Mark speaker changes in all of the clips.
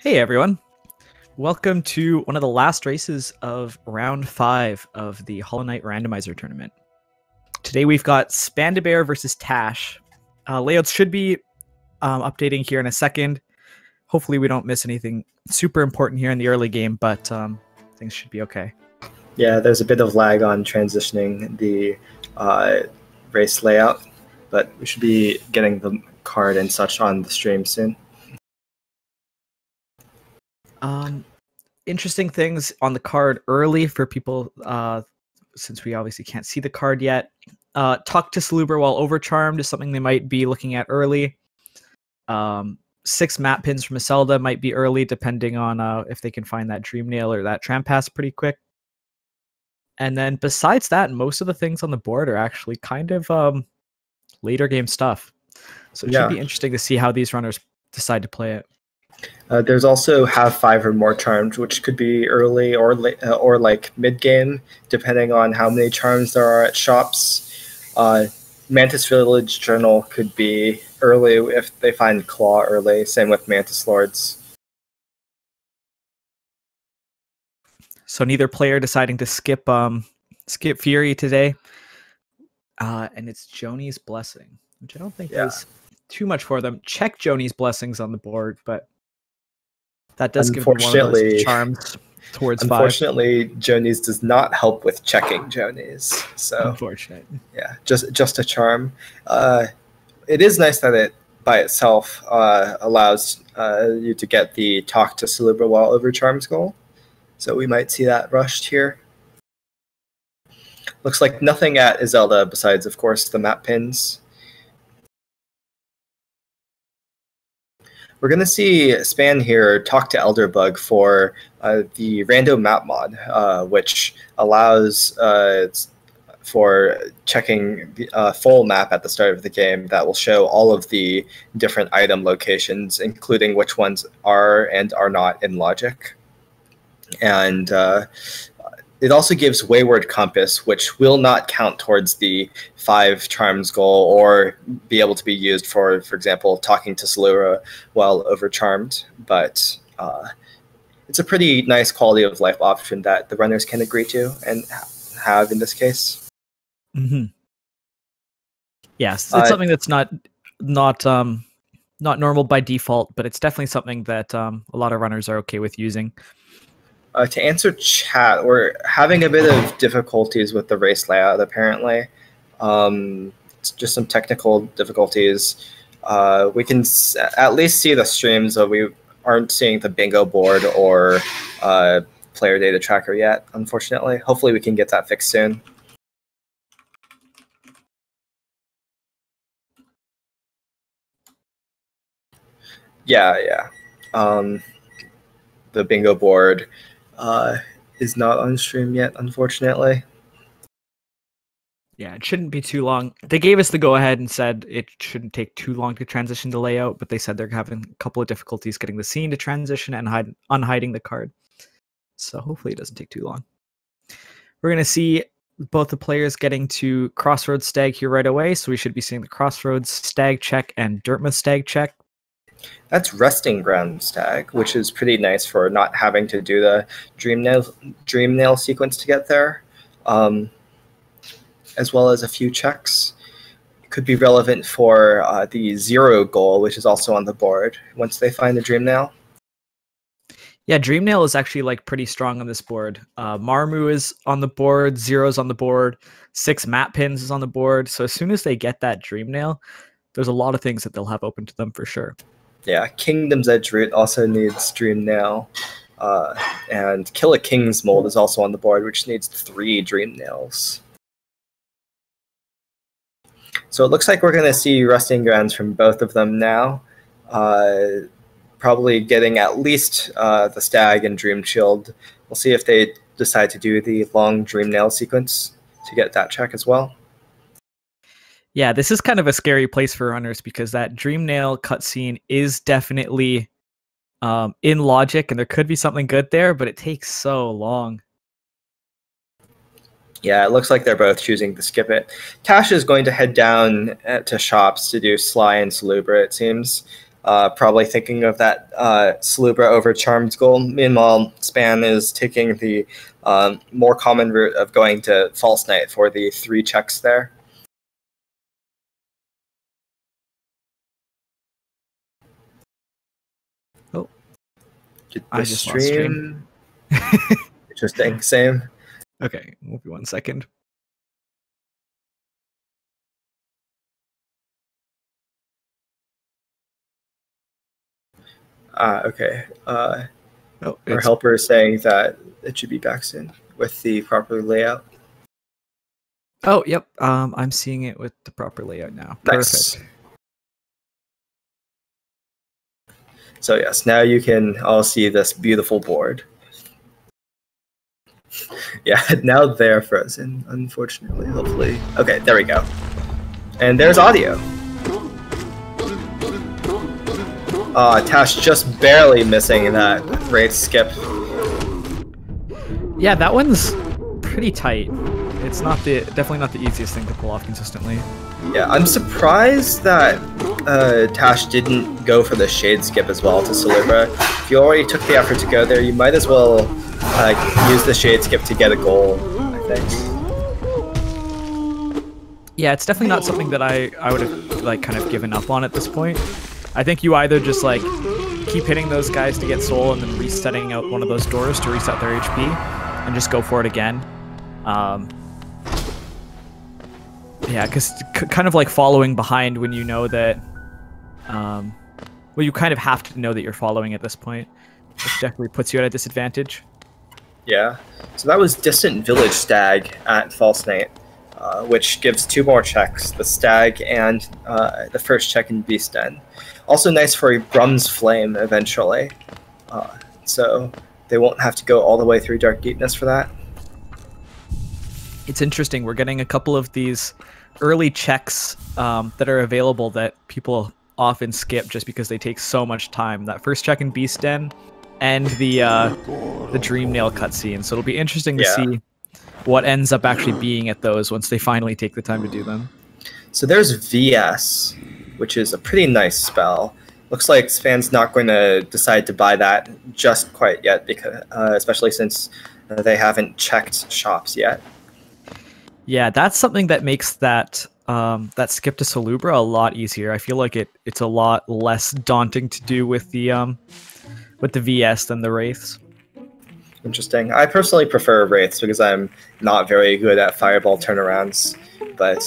Speaker 1: Hey everyone, welcome to one of the last races of round 5 of the Hollow Knight Randomizer tournament. Today we've got Spandabear versus Tash. Layouts should be updating here in a second. Hopefully we don't miss anything super important here in the early game, but things should be okay.
Speaker 2: Yeah, there's a bit of lag on transitioning the race layout, but we should be getting the card and such on the stream soon.
Speaker 1: Interesting things on the card early for people, since we obviously can't see the card yet. Talk to Saluber while overcharmed is something they might be looking at early. 6 map pins from Iselda might be early, depending on if they can find that Dream Nail or that Tram Pass pretty quick. And then besides that, most of the things on the board are actually kind of later game stuff. So it should be interesting to see how these runners decide to play it.
Speaker 2: There's also have 5 or more charms, which could be early or like mid game, depending on how many charms there are at shops. Mantis Village Journal could be early if they find Claw early. Same with Mantis Lords.
Speaker 1: So neither player deciding to skip Fury today, and it's Joni's Blessing, which I don't think is too much for them. Check Joni's Blessings on the board, but that does give them one of those charms towards 5.
Speaker 2: Unfortunately, Joni's does not help with checking Joni's. So
Speaker 1: unfortunate.
Speaker 2: Yeah, just a charm. It is nice that it by itself allows you to get the Talk to Saluber while over charms goal. So we might see that rushed here. Looks like nothing at Iselda besides, of course, the map pins. We're going to see Span here talk to Elderbug for the random map mod, which allows for checking the full map at the start of the game that will show all of the different item locations, including which ones are and are not in logic. And it also gives Wayward Compass, which will not count towards the 5 charms goal or be able to be used for example, talking to Salura while overcharmed. But it's a pretty nice quality of life option that the runners can agree to and have in this case.
Speaker 1: Mm-hmm. Yes, it's something that's not normal by default, but it's definitely something that a lot of runners are okay with using.
Speaker 2: To answer chat, we're having a bit of difficulties with the race layout, apparently. It's just some technical difficulties. We can at least see the streams, but we aren't seeing the bingo board or player data tracker yet, unfortunately. Hopefully we can get that fixed soon. Yeah. The bingo board is not on stream yet, unfortunately.
Speaker 1: Yeah, it shouldn't be too long. They gave us the go-ahead and said it shouldn't take too long to transition to layout, but they said they're having a couple of difficulties getting the scene to transition and unhiding the card. So hopefully it doesn't take too long. We're going to see both the players getting to Crossroads Stag here right away, so we should be seeing the Crossroads Stag check and Dartmouth Stag check.
Speaker 2: That's Resting Ground Stag, which is pretty nice for not having to do the Dream Nail sequence to get there, as well as a few checks. It could be relevant for the 0 goal, which is also on the board once they find the Dream Nail.
Speaker 1: Yeah, Dream Nail is actually like pretty strong on this board. Marmu is on the board, 0's on the board, 6 map pins is on the board. So as soon as they get that Dream Nail, there's a lot of things that they'll have open to them for sure.
Speaker 2: Yeah, Kingdom's Edge Route also needs Dream Nail. And Kill a King's Mold is also on the board, which needs 3 Dream Nails. So it looks like we're going to see Resting Grounds from both of them now. Probably getting at least the Stag and Dream Shield. We'll see if they decide to do the long Dream Nail sequence to get that check as well.
Speaker 1: Yeah, this is kind of a scary place for runners because that Dream Nail cutscene is definitely in logic, and there could be something good there, but it takes so long.
Speaker 2: Yeah, it looks like they're both choosing to skip it. Tash is going to head down to shops to do Sly and Saluber, it seems. probably thinking of that Salubra over Charmed goal. Meanwhile, Span is taking the more common route of going to False Knight for the 3 checks there.
Speaker 1: Oh,
Speaker 2: I just lost stream. Interesting. Same.
Speaker 1: Okay, we'll be 1 second.
Speaker 2: Okay. Our helper is saying that it should be back soon with the proper layout.
Speaker 1: Oh, yep. I'm seeing it with the proper layout now.
Speaker 2: Nice.
Speaker 1: Perfect.
Speaker 2: So yes, now you can all see this beautiful board. Yeah, now they're frozen, unfortunately. Hopefully. Okay, there we go. And there's audio. Tash just barely missing that Wraith skip.
Speaker 1: Yeah, that one's pretty tight. It's definitely not the easiest thing to pull off consistently.
Speaker 2: Yeah, I'm surprised that Tash didn't go for the shade skip as well to Salubra. If you already took the effort to go there, you might as well use the shade skip to get a goal, I think.
Speaker 1: Yeah, it's definitely not something that I would have kind of given up on at this point. I think you either just keep hitting those guys to get soul and then resetting out one of those doors to reset their HP and just go for it again. Yeah, because kind of following behind when you know that, well, you kind of have to know that you're following at this point, which definitely puts you at a disadvantage.
Speaker 2: Yeah, so that was Distant Village Stag at False Knight, which gives 2 more checks, the Stag and the first check in Beast Den. Also nice for Brum's Flame eventually, so they won't have to go all the way through Dark Deepness for that.
Speaker 1: It's interesting, we're getting a couple of these early checks that are available that people often skip just because they take so much time. That first check in Beast Den and the Dream Nail cutscene, so it'll be interesting to see what ends up actually being at those once they finally take the time to do them.
Speaker 2: So there's VS, which is a pretty nice spell. Looks like Span's not going to decide to buy that just quite yet, because especially since they haven't checked shops yet.
Speaker 1: Yeah, that's something that makes that that skip to Salubra a lot easier. I feel like it's a lot less daunting to do with the VS than the Wraiths.
Speaker 2: Interesting. I personally prefer Wraiths because I'm not very good at Fireball turnarounds, but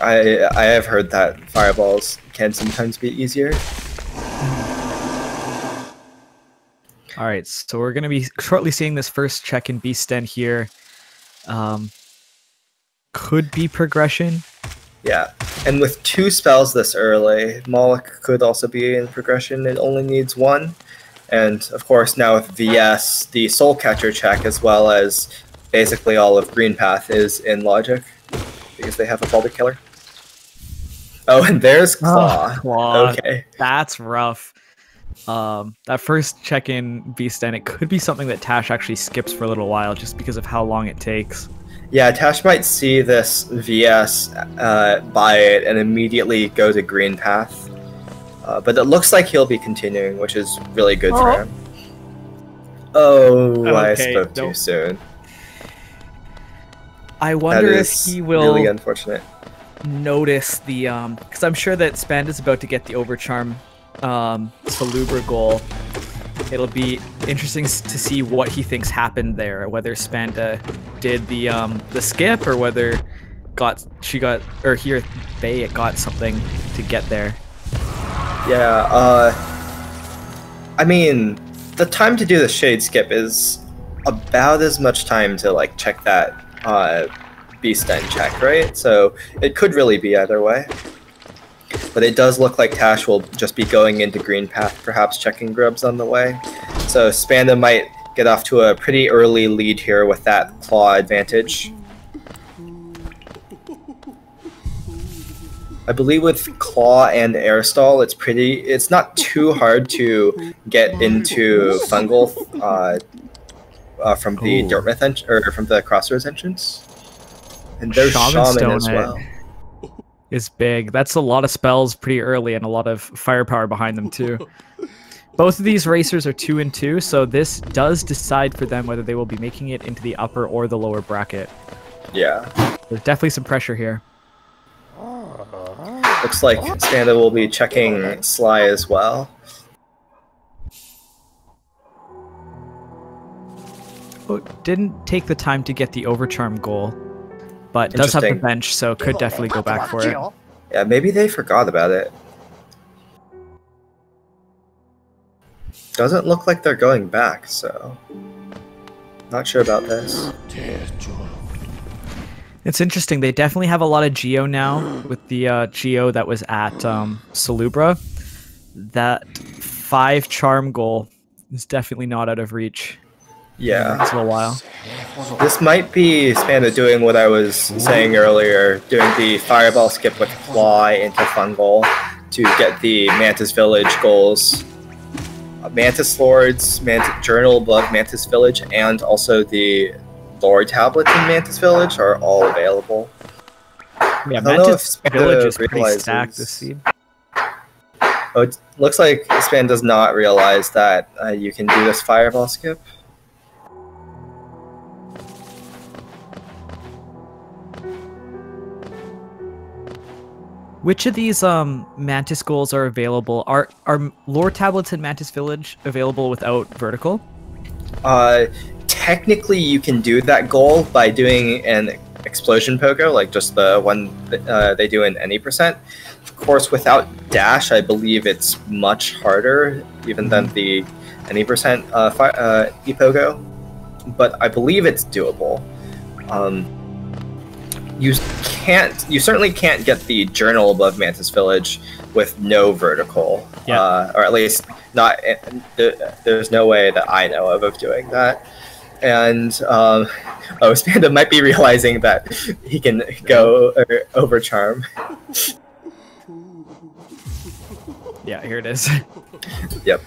Speaker 2: I have heard that Fireballs can sometimes be easier.
Speaker 1: All right, so we're going to be shortly seeing this first check in Beast Den here. Could be progression.
Speaker 2: Yeah, and with 2 spells this early, Moloch could also be in progression. It only needs 1. And of course, now with VS, the Soul Catcher check, as well as basically all of Green Path, is in logic because they have a Boulder Killer. Oh, and there's Claw.
Speaker 1: Oh, Claw.
Speaker 2: Okay,
Speaker 1: that's rough. That first check in Beast Den, it could be something that Tash actually skips for a little while just because of how long it takes.
Speaker 2: Yeah, Tash might see this VS, buy it, and immediately go to Green Path. But it looks like he'll be continuing, which is really good for him. Oh, I spoke too soon.
Speaker 1: I wonder if he will
Speaker 2: really unfortunate.
Speaker 1: Notice the because I'm sure that Spand is about to get the Overcharm Salubra goal. It'll be interesting to see what he thinks happened there, whether Spanda did the skip or whether he or they got something to get there.
Speaker 2: Yeah, I mean, the time to do the shade skip is about as much time to check that Beast Den check, right? So it could really be either way. But it does look like Tash will just be going into Green Path, perhaps checking grubs on the way. So Spanda might get off to a pretty early lead here with that claw advantage. I believe with Claw and Air Stall, it's not too hard to get into Fungal from the Dartmouth or from the Crossroads entrance. And there's Shaman as well.
Speaker 1: is big. That's a lot of spells pretty early and a lot of firepower behind them too. Both of these racers are 2 and 2, so this does decide for them whether they will be making it into the upper or the lower bracket.
Speaker 2: Yeah.
Speaker 1: There's definitely some pressure here.
Speaker 2: Looks like Spanda will be checking Sly as well.
Speaker 1: Oh, didn't take the time to get the overcharm goal, but does have the bench, so could definitely go back for it.
Speaker 2: Yeah, maybe they forgot about it. Doesn't look like they're going back, so not sure about this.
Speaker 1: It's interesting. They definitely have a lot of Geo now with the Geo that was at Salubra. That 5 charm goal is definitely not out of reach.
Speaker 2: Yeah.
Speaker 1: It's a little while.
Speaker 2: This might be Spanda doing what I was saying earlier, doing the fireball skip with Fly into Fungal to get the Mantis Village goals. Mantis Lords, Journal above Mantis Village, and also the Lore tablets in Mantis Village are all available.
Speaker 1: Yeah, Mantis Village is pretty stacked this seed.
Speaker 2: Oh, it looks like Span does not realize that you can do this fireball skip.
Speaker 1: Which of these Mantis goals are available? Are lore tablets in Mantis Village available without vertical?
Speaker 2: Technically, you can do that goal by doing an explosion pogo, like just the one that, they do in any percent. Of course, without dash, I believe it's much harder, even than the any percent e-pogo. But I believe it's doable. You certainly can't get the journal above Mantis Village with no vertical, or at least not. There's no way that I know of doing that. And Spanda might be realizing that he can go over charm.
Speaker 1: Yeah, here it is.
Speaker 2: Yep.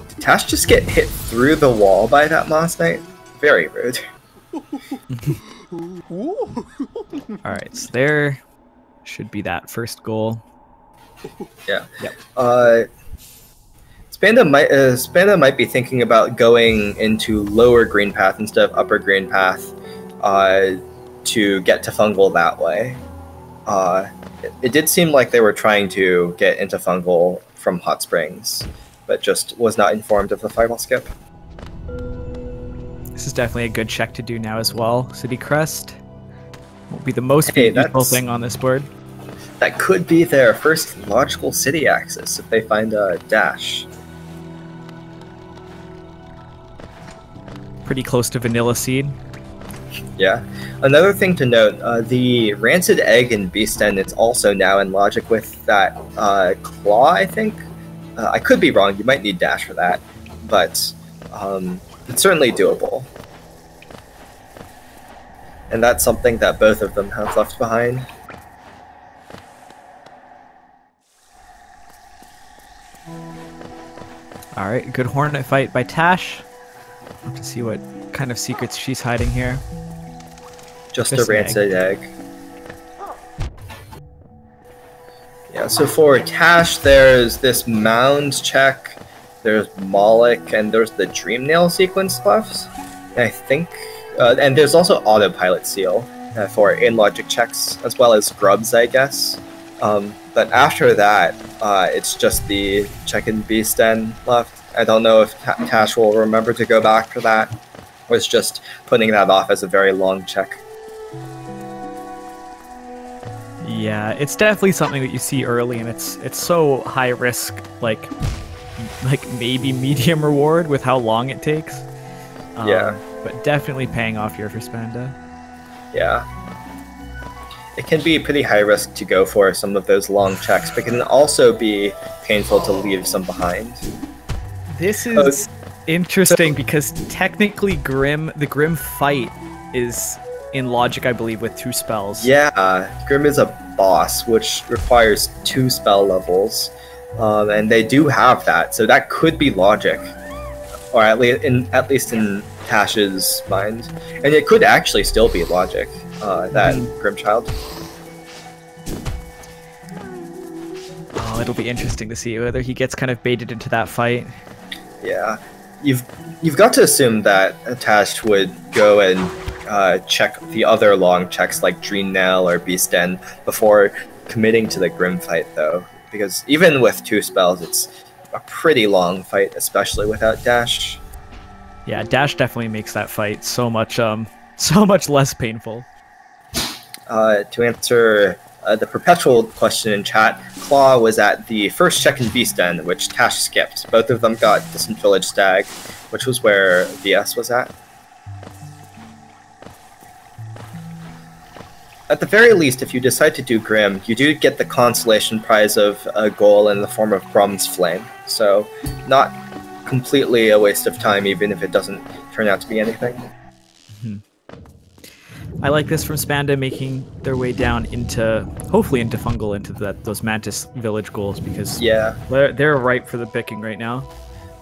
Speaker 2: Did Tash just get hit through the wall by that Moss Knight? Very rude.
Speaker 1: Alright, so there should be that first goal.
Speaker 2: Yeah.
Speaker 1: Yep.
Speaker 2: Spanda might be thinking about going into lower green path instead of upper green path to get to Fungal that way. It did seem like they were trying to get into Fungal from Hot Springs, but just was not informed of the fireball skip.
Speaker 1: This is definitely a good check to do now as well. City Crest will be the most beautiful thing on this board.
Speaker 2: That could be their first logical city axis if they find a dash.
Speaker 1: Pretty close to Vanilla Seed.
Speaker 2: Yeah. Another thing to note, the Rancid Egg in Beast Den is also now in logic with that Claw, I think? I could be wrong, you might need dash for that, but it's certainly doable. And that's something that both of them have left behind.
Speaker 1: Alright, good Hornet fight by Tash. We'll have to see what kind of secrets she's hiding here.
Speaker 2: Just a Rancid Egg. Yeah, so for Tash, there's this Mound check, there's Moloch, and there's the Dream Nail sequence left. And I think, and there's also Autopilot Seal for in-logic checks, as well as Grubs, I guess. But after that, it's just the check in Beast Den left. I don't know if Tash will remember to go back for that, or it's just putting that off as a very long check.
Speaker 1: Yeah, it's definitely something that you see early, and it's so high risk, like maybe medium reward with how long it takes.
Speaker 2: Yeah.
Speaker 1: But definitely paying off here for Spanda.
Speaker 2: Yeah. It can be pretty high risk to go for some of those long checks, but it can also be painful to leave some behind.
Speaker 1: This is interesting because technically the Grim fight is in logic, I believe, with 2 spells.
Speaker 2: Yeah, Grim is a boss, which requires 2 spell levels, and they do have that, so that could be logic, or at least in Tash's mind, and it could actually still be logic. that Grimchild.
Speaker 1: Oh, it'll be interesting to see whether he gets kind of baited into that fight.
Speaker 2: Yeah, you've got to assume that Tash would go and check the other long checks like Dream Nail or Beast Den before committing to the Grim fight, though, because even with 2 spells, it's a pretty long fight, especially without Dash.
Speaker 1: Yeah, Dash definitely makes that fight so much less painful.
Speaker 2: To answer the perpetual question in chat, Claw was at the first check in Beast Den, which Tash skipped. Both of them got Distant Village Stag, which was where VS was at. At the very least, if you decide to do Grim, you do get the consolation prize of a goal in the form of Brum's Flame. So, not completely a waste of time, even if it doesn't turn out to be anything.
Speaker 1: I like this from Spanda making their way down into, hopefully into Fungal, into those Mantis village goals, because they're ripe for the picking right now.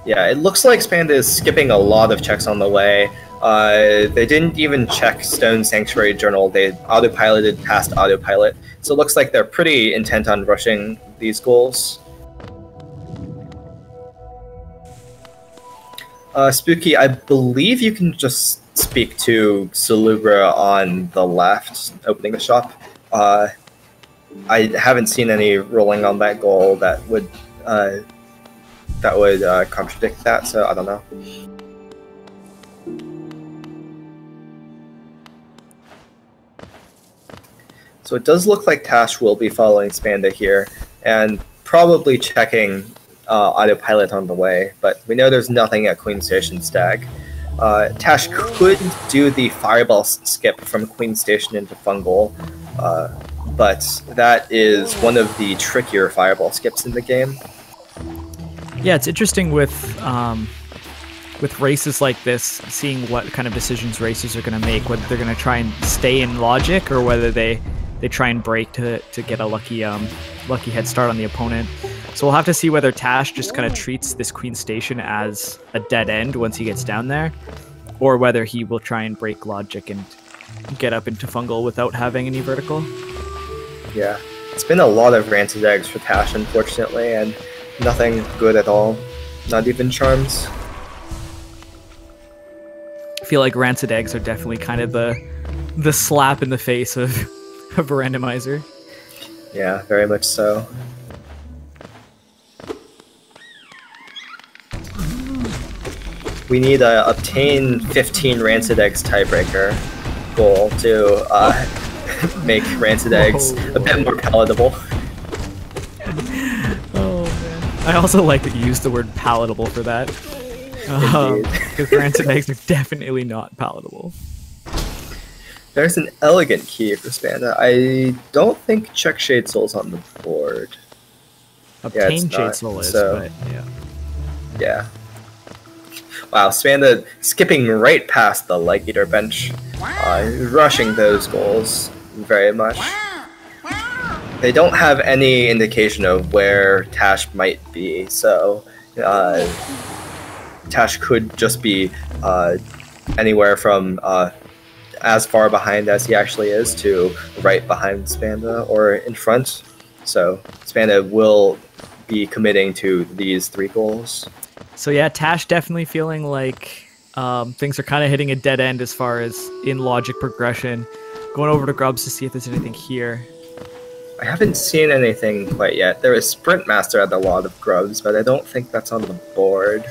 Speaker 2: Yeah, it looks like Spanda is skipping a lot of checks on the way. They didn't even check Stone Sanctuary Journal. They autopiloted past autopilot. So it looks like they're pretty intent on rushing these goals. Spooky, I believe you can just speak to Salubra on the left, opening the shop. I haven't seen any rolling on that goal that would contradict that, so I don't know. So it does look like Tash will be following Spanda here, and probably checking autopilot on the way, but we know there's nothing at Queen Station Stag. Tash could do the Fireball skip from Queen Station into Fungal, but that is one of the trickier Fireball skips in the game.
Speaker 1: Yeah, it's interesting with races like this, seeing what kind of decisions racers are going to make, whether they're going to try and stay in logic or whether they try and break to get a lucky head start on the opponent. So we'll have to see whether Tash just kind of treats this Queen Station as a dead end once he gets down there, or whether he will try and break logic and get up into Fungal without having any vertical.
Speaker 2: Yeah, it's been a lot of Rancid Eggs for Tash, unfortunately, and nothing good at all. Not even charms.
Speaker 1: I feel like Rancid Eggs are definitely kind of the slap in the face of a randomizer.
Speaker 2: Yeah, very much so. We need a obtain 15 Rancid Eggs tiebreaker goal to make Rancid Eggs a bit more palatable.
Speaker 1: Oh man. I also like that you used the word palatable for that. Because Rancid Eggs are definitely not palatable.
Speaker 2: There's an elegant key for Spanda. I don't think check Shade Soul's on the board.
Speaker 1: Obtain Shade Soul is, but yeah.
Speaker 2: Yeah. Wow, Spanda skipping right past the Leg Eater bench. Rushing those goals very much. They don't have any indication of where Tash might be, so Tash could just be anywhere from as far behind as he actually is to right behind Spanda or in front. So Spanda will be committing to these 3 goals.
Speaker 1: So yeah, Tash definitely feeling like things are kind of hitting a dead end as far as in logic progression. Going over to Grubs to see if there's anything here.
Speaker 2: I haven't seen anything quite yet. There is Sprint Master at a lot of Grubs, but I don't think that's on the board.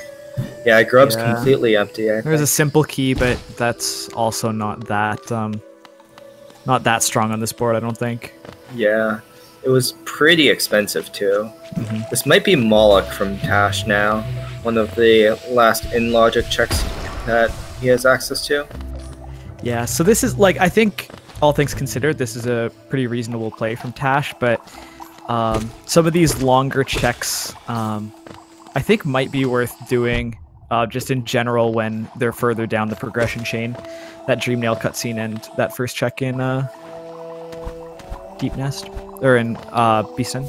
Speaker 2: Yeah, Grub's completely empty.
Speaker 1: There's a simple key, but that's also not that strong on this board, I don't think.
Speaker 2: Yeah, it was pretty expensive too. This might be Moloch from Tash now, one of the last in logic checks that he has access to.
Speaker 1: Yeah, so this is like, I think all things considered, this is a pretty reasonable play from Tash, but some of these longer checks I think might be worth doing just in general when they're further down the progression chain. That Dream Nail cutscene and that first check in Deep Nest, or in Beeson.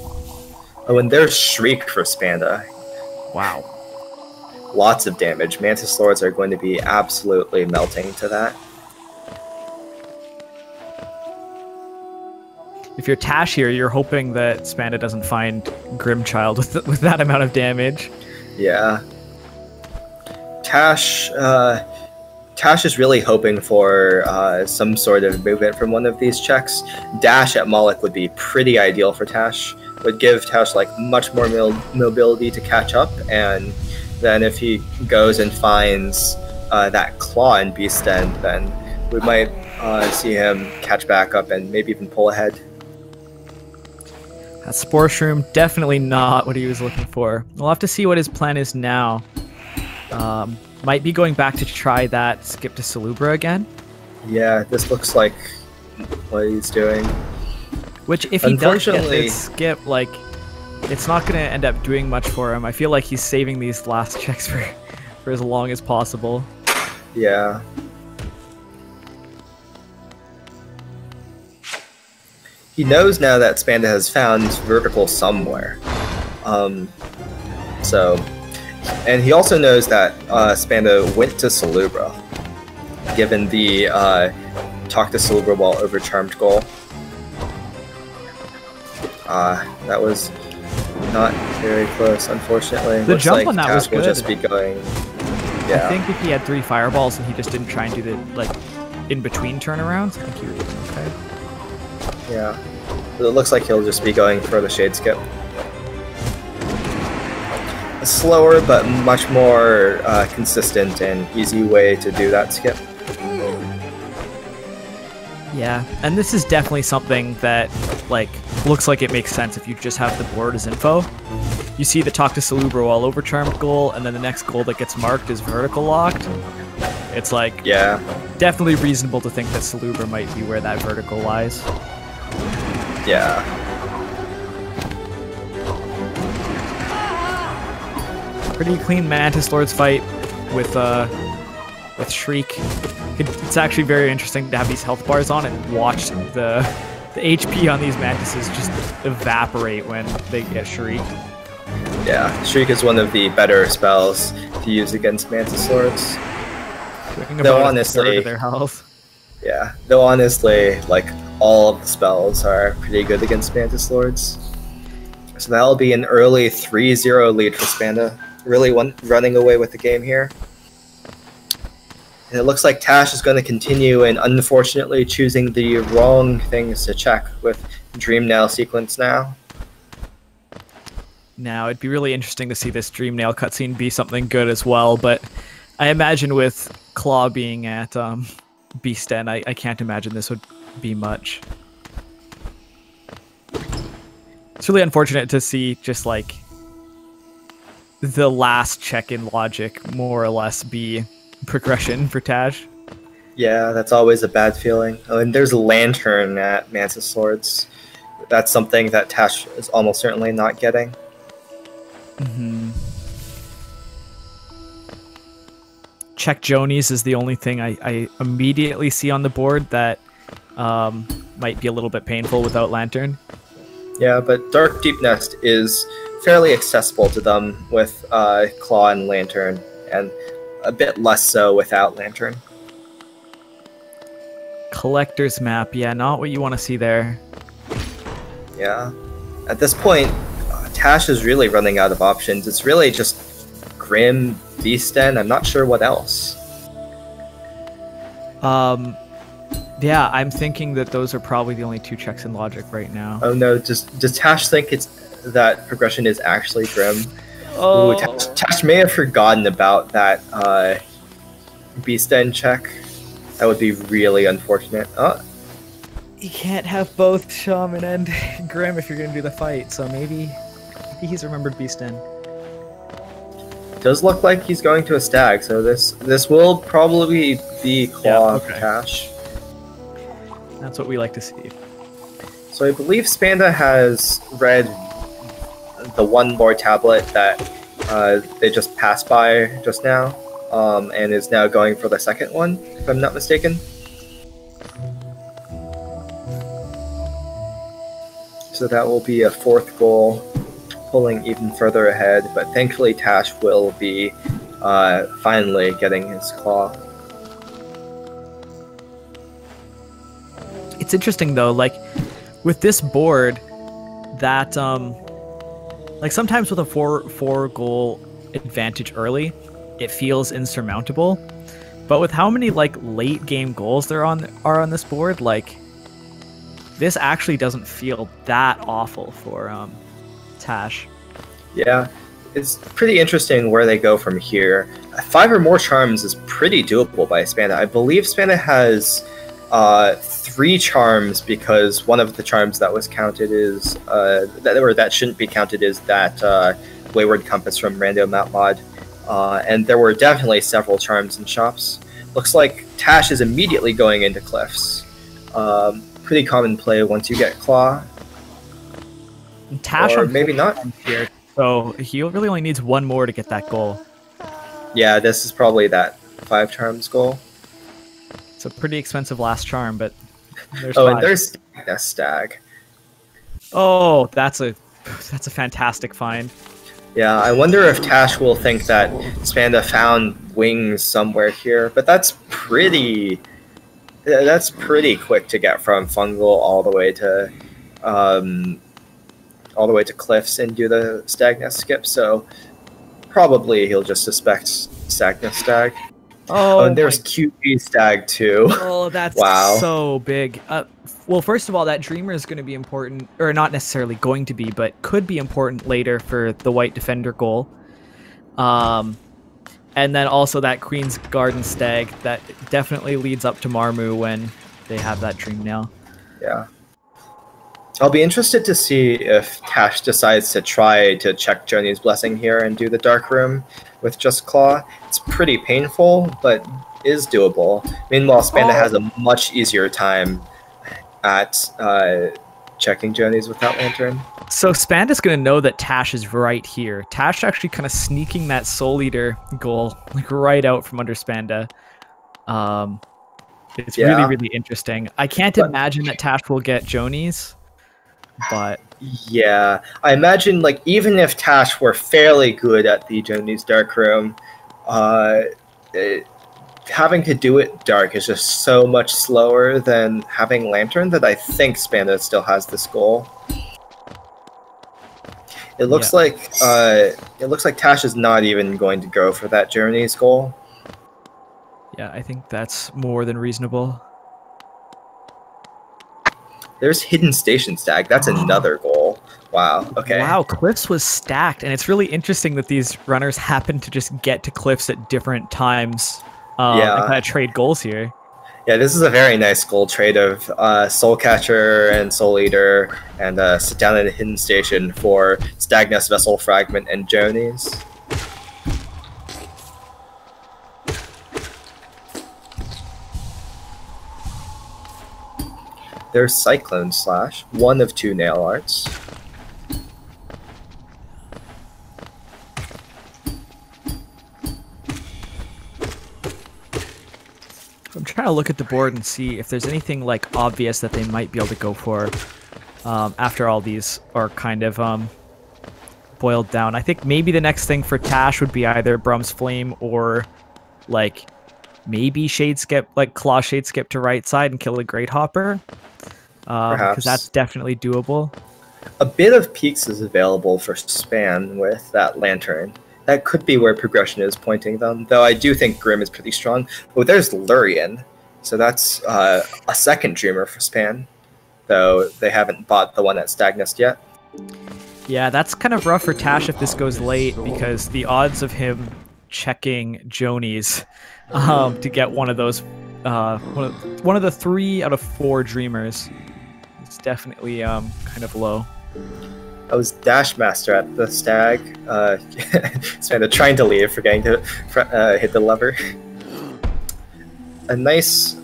Speaker 2: Oh, and there's Shriek for Spanda.
Speaker 1: Wow.
Speaker 2: Lots of damage. Mantis Lords are going to be absolutely melting to that.
Speaker 1: if you're Tash here, you're hoping that Spanda doesn't find Grimchild with that amount of damage.
Speaker 2: Yeah. Tash is really hoping for some sort of movement from one of these checks. Dash at Moloch would be pretty ideal for Tash. Would give Tash like much more mobility to catch up, and then if he goes and finds that claw in Beast Den, then we might see him catch back up and maybe even pull ahead.
Speaker 1: That Spore Shroom, definitely not what he was looking for. We'll have to see what his plan is now. Might be going back to try that skip to Salubra again.
Speaker 2: Yeah, this looks like what he's doing.
Speaker 1: Which, if he does get this skip, like, it's not going to end up doing much for him. I feel like he's saving these last checks for as long as possible.
Speaker 2: Yeah. He knows now that Spanda has found vertical somewhere. And he also knows that Spanda went to Salubra, given the talk to Salubra while overcharmed goal. That was not very close, unfortunately.
Speaker 1: The jump on that was good.
Speaker 2: Will just be going. Yeah.
Speaker 1: I think if he had 3 fireballs and he just didn't try and do the in between turnarounds, I think he would have been okay.
Speaker 2: Yeah, but it looks like he'll just be going for the shade skip. A slower but much more consistent and easy way to do that skip.
Speaker 1: Yeah, and this is definitely something that looks like it makes sense if you just have the board as info. You see the talk to Salubra while overcharmed goal, and then the next goal that gets marked is vertical locked. It's definitely reasonable to think that Salubra might be where that vertical lies.
Speaker 2: Yeah.
Speaker 1: Pretty clean Mantis Lords fight with Shriek. It's actually very interesting to have these health bars on and watch the HP on these Mantises just evaporate when they get Shriek.
Speaker 2: Yeah, Shriek is one of the better spells to use against Mantis Lords.
Speaker 1: Though honestly, their health.
Speaker 2: Yeah, though honestly, all of the spells are pretty good against Mantis Lords. So that'll be an early 3-0 lead for Spanda. Really running away with the game here. And it looks like Tash is going to continue and unfortunately choosing the wrong things to check with Dream Nail sequence now.
Speaker 1: Now, it'd be really interesting to see this Dream Nail cutscene be something good as well, but I imagine with Claw being at Beast Den, I can't imagine this would be much. It's really unfortunate to see just the last check in logic more or less be progression for Tash.
Speaker 2: Yeah, that's always a bad feeling. Oh, and there's a Lantern at Mantis Lords. That's something that Tash is almost certainly not getting.
Speaker 1: Mm-hmm. Check Jonies is the only thing I immediately see on the board that might be a little bit painful without Lantern.
Speaker 2: Yeah, but Dark Deep Nest is fairly accessible to them with Claw and Lantern, and a bit less so without Lantern.
Speaker 1: Collector's Map, yeah, not what you want to see there.
Speaker 2: Yeah. At this point, Tash is really running out of options. It's really just Grim, Beast Den, I'm not sure what else.
Speaker 1: Yeah, I'm thinking that those are probably the only 2 checks in logic right now.
Speaker 2: Oh no, does Tash think that progression is actually Grim?
Speaker 1: Oh.
Speaker 2: Ooh, Tash may have forgotten about that Beast Den check. That would be really unfortunate.
Speaker 1: You can't have both Shaman and Grim if you're going to do the fight, so maybe he's remembered Beast Den.
Speaker 2: Does look like he's going to a stag, so this will probably be Claw for Tash.
Speaker 1: That's what we like to see.
Speaker 2: So I believe Spanda has read the one more tablet that they just passed by just now, and is now going for the second one, if I'm not mistaken. So that will be a 4th goal, pulling even further ahead, but thankfully Tash will be finally getting his Claw.
Speaker 1: It's interesting though, with this board, that like sometimes with a four goal advantage early, it feels insurmountable. But with how many like late game goals are on this board, like this actually doesn't feel that awful for Tash.
Speaker 2: Yeah, it's pretty interesting where they go from here. 5 or more charms is pretty doable by Spanda. I believe Spanda has 3 charms because one of the charms that was counted is that shouldn't be counted is that Wayward Compass from Rando Map Mod, and there were definitely several charms in shops. Looks like Tash is immediately going into Cliffs. Pretty common play once you get Claw.
Speaker 1: Tash,
Speaker 2: or maybe not.
Speaker 1: Here, so he really only needs 1 more to get that goal.
Speaker 2: Yeah, this is probably that 5 charms goal.
Speaker 1: It's a pretty expensive last charm, but there's 5.
Speaker 2: And there's a stag.
Speaker 1: Oh, that's a fantastic find.
Speaker 2: Yeah, I wonder if Tash will think that Spanda found wings somewhere here, but that's pretty quick to get from Fungal all the way to Cliffs and do the Stag Nest skip. So probably he'll just suspect Stag Nest Stag. Oh, and there's QP Stag too.
Speaker 1: Oh, that's
Speaker 2: wow.
Speaker 1: So big. Well, first of all, that Dreamer is going to be important, or not necessarily going to be, but could be important later for the White Defender goal. And then also that Queen's Garden Stag that definitely leads up to Marmu when they have that Dream Nail.
Speaker 2: Yeah. I'll be interested to see if Tash decides to try to check Joni's Blessing here and do the Dark Room with just Claw. It's pretty painful, but is doable. Meanwhile, Spanda has a much easier time at checking Joni's without Lantern.
Speaker 1: So Spanda's going to know that Tash is right here. Tash actually kind of sneaking that Soul Eater goal like right out from under Spanda. It's really, really interesting. I can't imagine that Tash will get Joni's. But
Speaker 2: yeah, I imagine like even if Tash were fairly good at the Joni's Dark Room, having to do it dark is just so much slower than having Lantern that I think Spanda still has this goal. It looks like Tash is not even going to go for that Joni's goal.
Speaker 1: Yeah, I think that's more than reasonable.
Speaker 2: There's Hidden Station Stag. That's another goal. Wow. Okay.
Speaker 1: Wow, Cliffs was stacked, and it's really interesting that these runners happen to just get to Cliffs at different times. And kind of trade goals here.
Speaker 2: Yeah, this is a very nice goal trade of Soul Catcher and Soul Eater, and sit down in a Hidden Station for Stag Nest Vessel Fragment and Joni's. There's Cyclone Slash, one of 2 nail arts.
Speaker 1: I'm trying to look at the board and see if there's anything like obvious that they might be able to go for after all these are kind of boiled down. I think maybe the next thing for Tash would be either Brum's Flame or like maybe Shade Skip, like Claw Shade Skip to right side and kill a Great Hopper. Because that's definitely doable.
Speaker 2: A bit of peaks is available for Span with that Lantern. That could be where progression is pointing them, though I do think Grim is pretty strong. Oh, there's Lurian, so that's a second Dreamer for Span, though they haven't bought the one at Stag Nest yet.
Speaker 1: Yeah, that's kind of rough for Tash if this goes late, because the odds of him checking Joni's to get one of those, one of the 3 out of 4 Dreamers, it's definitely kind of low.
Speaker 2: I was Dash Master at the Stag. Spanda trying to leave, forgetting to hit the lever. A nice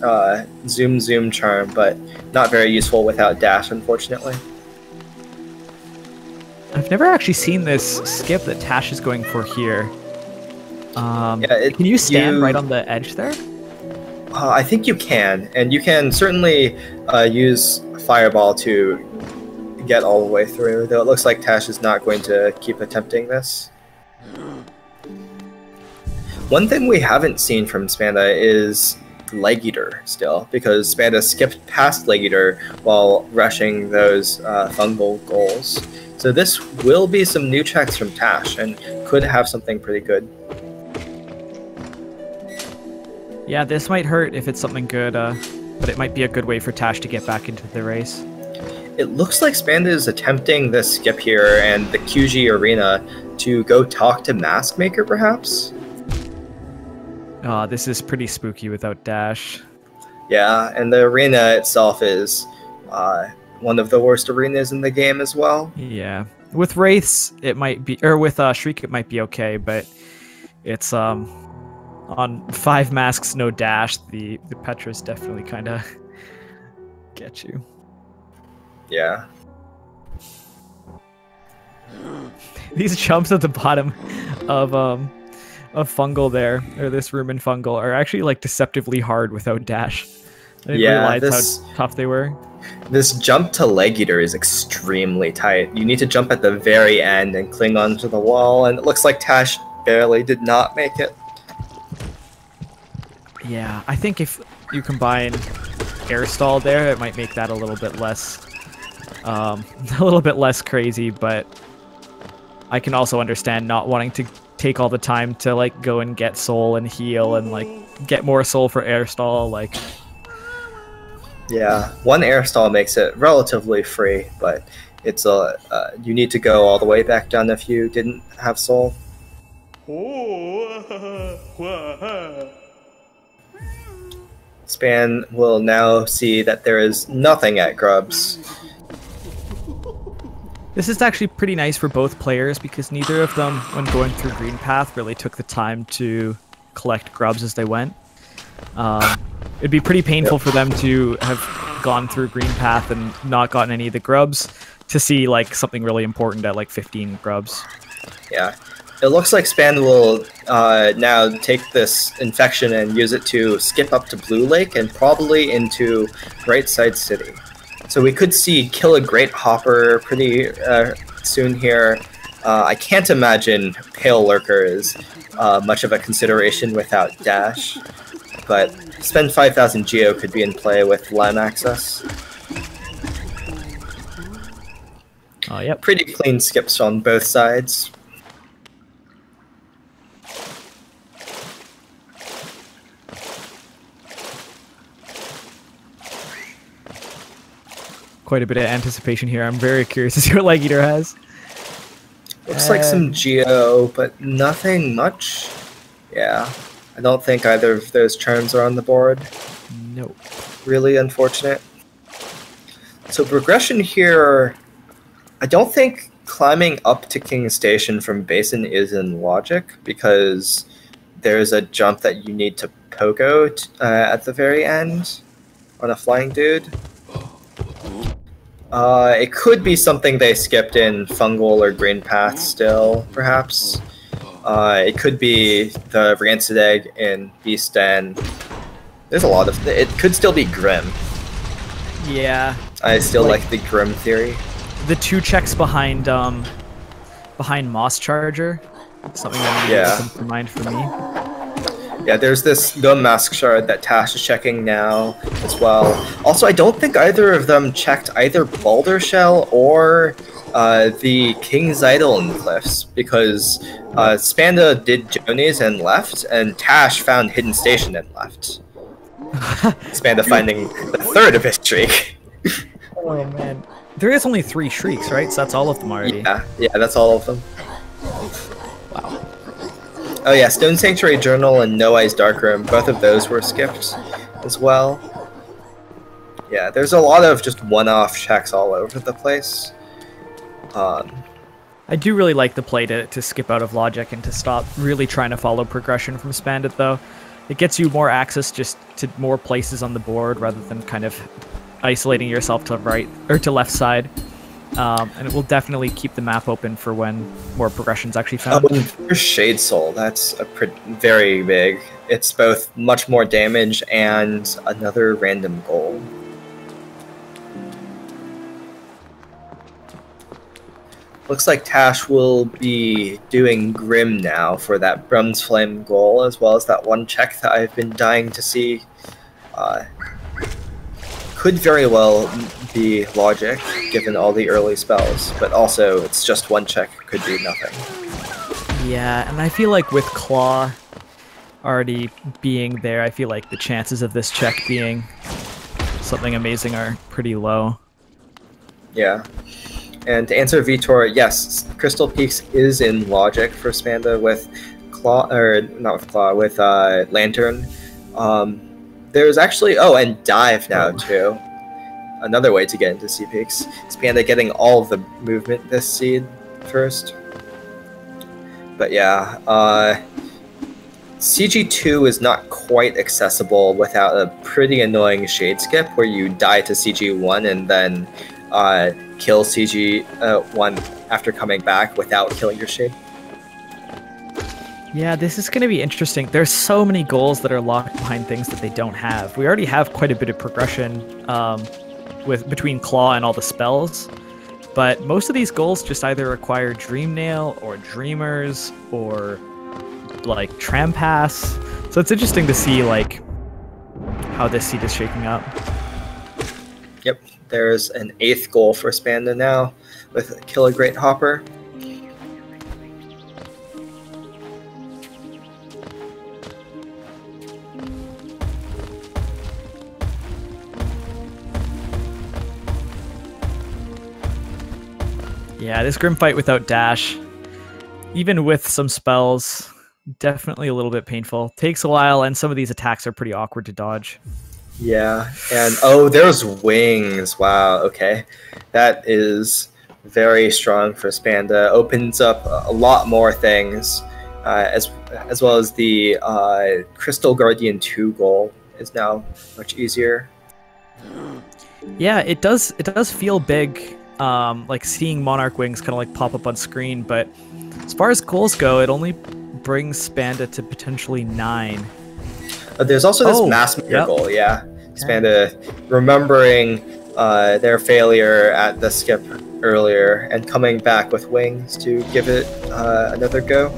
Speaker 2: zoom charm, but not very useful without dash, unfortunately.
Speaker 1: I've never actually seen this skip that Tash is going for here. Can you stand right on the edge there?
Speaker 2: I think you can, and you can certainly use Fireball to get all the way through, though it looks like Tash is not going to keep attempting this. One thing we haven't seen from Spanda is Leg Eater still, because Spanda skipped past Leg Eater while rushing those fungal goals. So this will be some new checks from Tash, and could have something pretty good.
Speaker 1: Yeah, this might hurt if it's something good, but it might be a good way for Tash to get back into the race.
Speaker 2: It looks like Spanda is attempting this skip here and the QG arena to go talk to Maskmaker, perhaps?
Speaker 1: This is pretty spooky without Dash.
Speaker 2: Yeah, and the arena itself is one of the worst arenas in the game as well.
Speaker 1: Yeah. With Wraiths, it might be, or with Shriek, it might be okay, but it's, on 5 masks, no Dash, the Petras definitely kind of get you.
Speaker 2: Yeah.
Speaker 1: These jumps at the bottom of Fungal there, or this room in Fungal, are actually like deceptively hard without Dash. I didn't realize how tough they were.
Speaker 2: This jump to Leg Eater is extremely tight. You need to jump at the very end and cling onto the wall, and it looks like Tash barely did not make it.
Speaker 1: Yeah, I think if you combine air stall there, it might make that a little bit less crazy, but I can also understand not wanting to take all the time to like go and get soul and heal and like get more soul for air stall. Like,
Speaker 2: yeah, one air stall makes it relatively free, but it's you need to go all the way back down if you didn't have soul. Span will now see that there is nothing at Grubs.
Speaker 1: This is actually pretty nice for both players because neither of them, when going through Green Path, really took the time to collect Grubs as they went. It'd be pretty painful for them to have gone through Green Path and not gotten any of the Grubs to see like something really important at like 15 Grubs.
Speaker 2: Yeah. It looks like Span will now take this infection and use it to skip up to Blue Lake and probably into Bright Side City. So we could see kill a Great Hopper pretty soon here. I can't imagine Pale Lurker is much of a consideration without Dash, but spend 5,000 Geo could be in play with line access.
Speaker 1: Oh, yep.
Speaker 2: Pretty clean skips on both sides.
Speaker 1: Quite a bit of anticipation here. I'm very curious to see what Leg Eater has.
Speaker 2: Looks like some Geo, but nothing much. Yeah, I don't think either of those charms are on the board.
Speaker 1: Nope.
Speaker 2: Really unfortunate. So progression here, I don't think climbing up to King Station from Basin is in logic because there's a jump that you need to pogo at the very end on a flying dude. It could be something they skipped in Fungal or Green Path still, perhaps. It could be the Rancid Egg in Beast Den. There's a lot of... It could still be Grim.
Speaker 1: Yeah.
Speaker 2: I still like the Grim theory.
Speaker 1: The 2 checks behind Moss Charger. Something that comes to mind for me.
Speaker 2: Yeah, there's this Gum Mask Shard that Tash is checking now as well. Also, I don't think either of them checked either Boulder Shell or the King's Idol in the Cliffs, because Spanda did Jonies and left, and Tash found Hidden Station and left. Spanda finding the 3rd of his streak.
Speaker 1: Oh man. There is only 3 Shrieks, right? So that's all of them already.
Speaker 2: Yeah, that's all of them.
Speaker 1: Wow.
Speaker 2: Oh yeah, Stone Sanctuary Journal and No Eyes Darkroom, both of those were skipped as well. Yeah, there's a lot of just one-off checks all over the place.
Speaker 1: I do really like the play to skip out of logic and to stop really trying to follow progression from Spandit, though. It gets you more access just to more places on the board rather than kind of isolating yourself to right or to left side. And it will definitely keep the map open for when more progression's actually found.
Speaker 2: Oh, for Shade Soul, that's very big. It's both much more damage and another random goal. Looks like Tash will be doing Grim now for that Bronze Flame goal, as well as that one check that I've been dying to see Could very well be logic, given all the early spells, but also it's just one check, could do nothing.
Speaker 1: Yeah, and I feel like with Claw already being there, I feel like the chances of this check being something amazing are pretty low.
Speaker 2: Yeah. And to answer Vitor, yes, Crystal Peaks is in logic for Spanda with Claw, or not with Claw, with Lantern. There's actually, and Dive now too. Another way to get into Sea Peaks. Spanda getting all of the movement this seed first. But yeah, CG2 is not quite accessible without a pretty annoying shade skip where you die to CG1 and then kill CG1 after coming back without killing your shade.
Speaker 1: Yeah, this is going to be interesting. There's so many goals that are locked behind things that they don't have. We already have quite a bit of progression between Claw and all the spells, but most of these goals just either require Dream Nail or Dreamers or like Tram Pass. So it's interesting to see like how this seed is shaking up.
Speaker 2: Yep, there's an 8th goal for Spanda now with Kill a Great Hopper.
Speaker 1: Yeah, this Grim fight without dash, even with some spells, definitely a little bit painful. Takes a while, and some of these attacks are pretty awkward to dodge.
Speaker 2: Yeah, and there's wings. Wow, okay. That is very strong for Spanda. Opens up a lot more things, as well as the Crystal Guardian 2 goal is now much easier.
Speaker 1: Yeah, it does feel big. Like seeing Monarch Wings kind of like pop up on screen, but as far as goals go, it only brings Spanda to potentially 9.
Speaker 2: There's also this Mass Maker goal, yeah. Spanda remembering their failure at the skip earlier and coming back with wings to give it another go.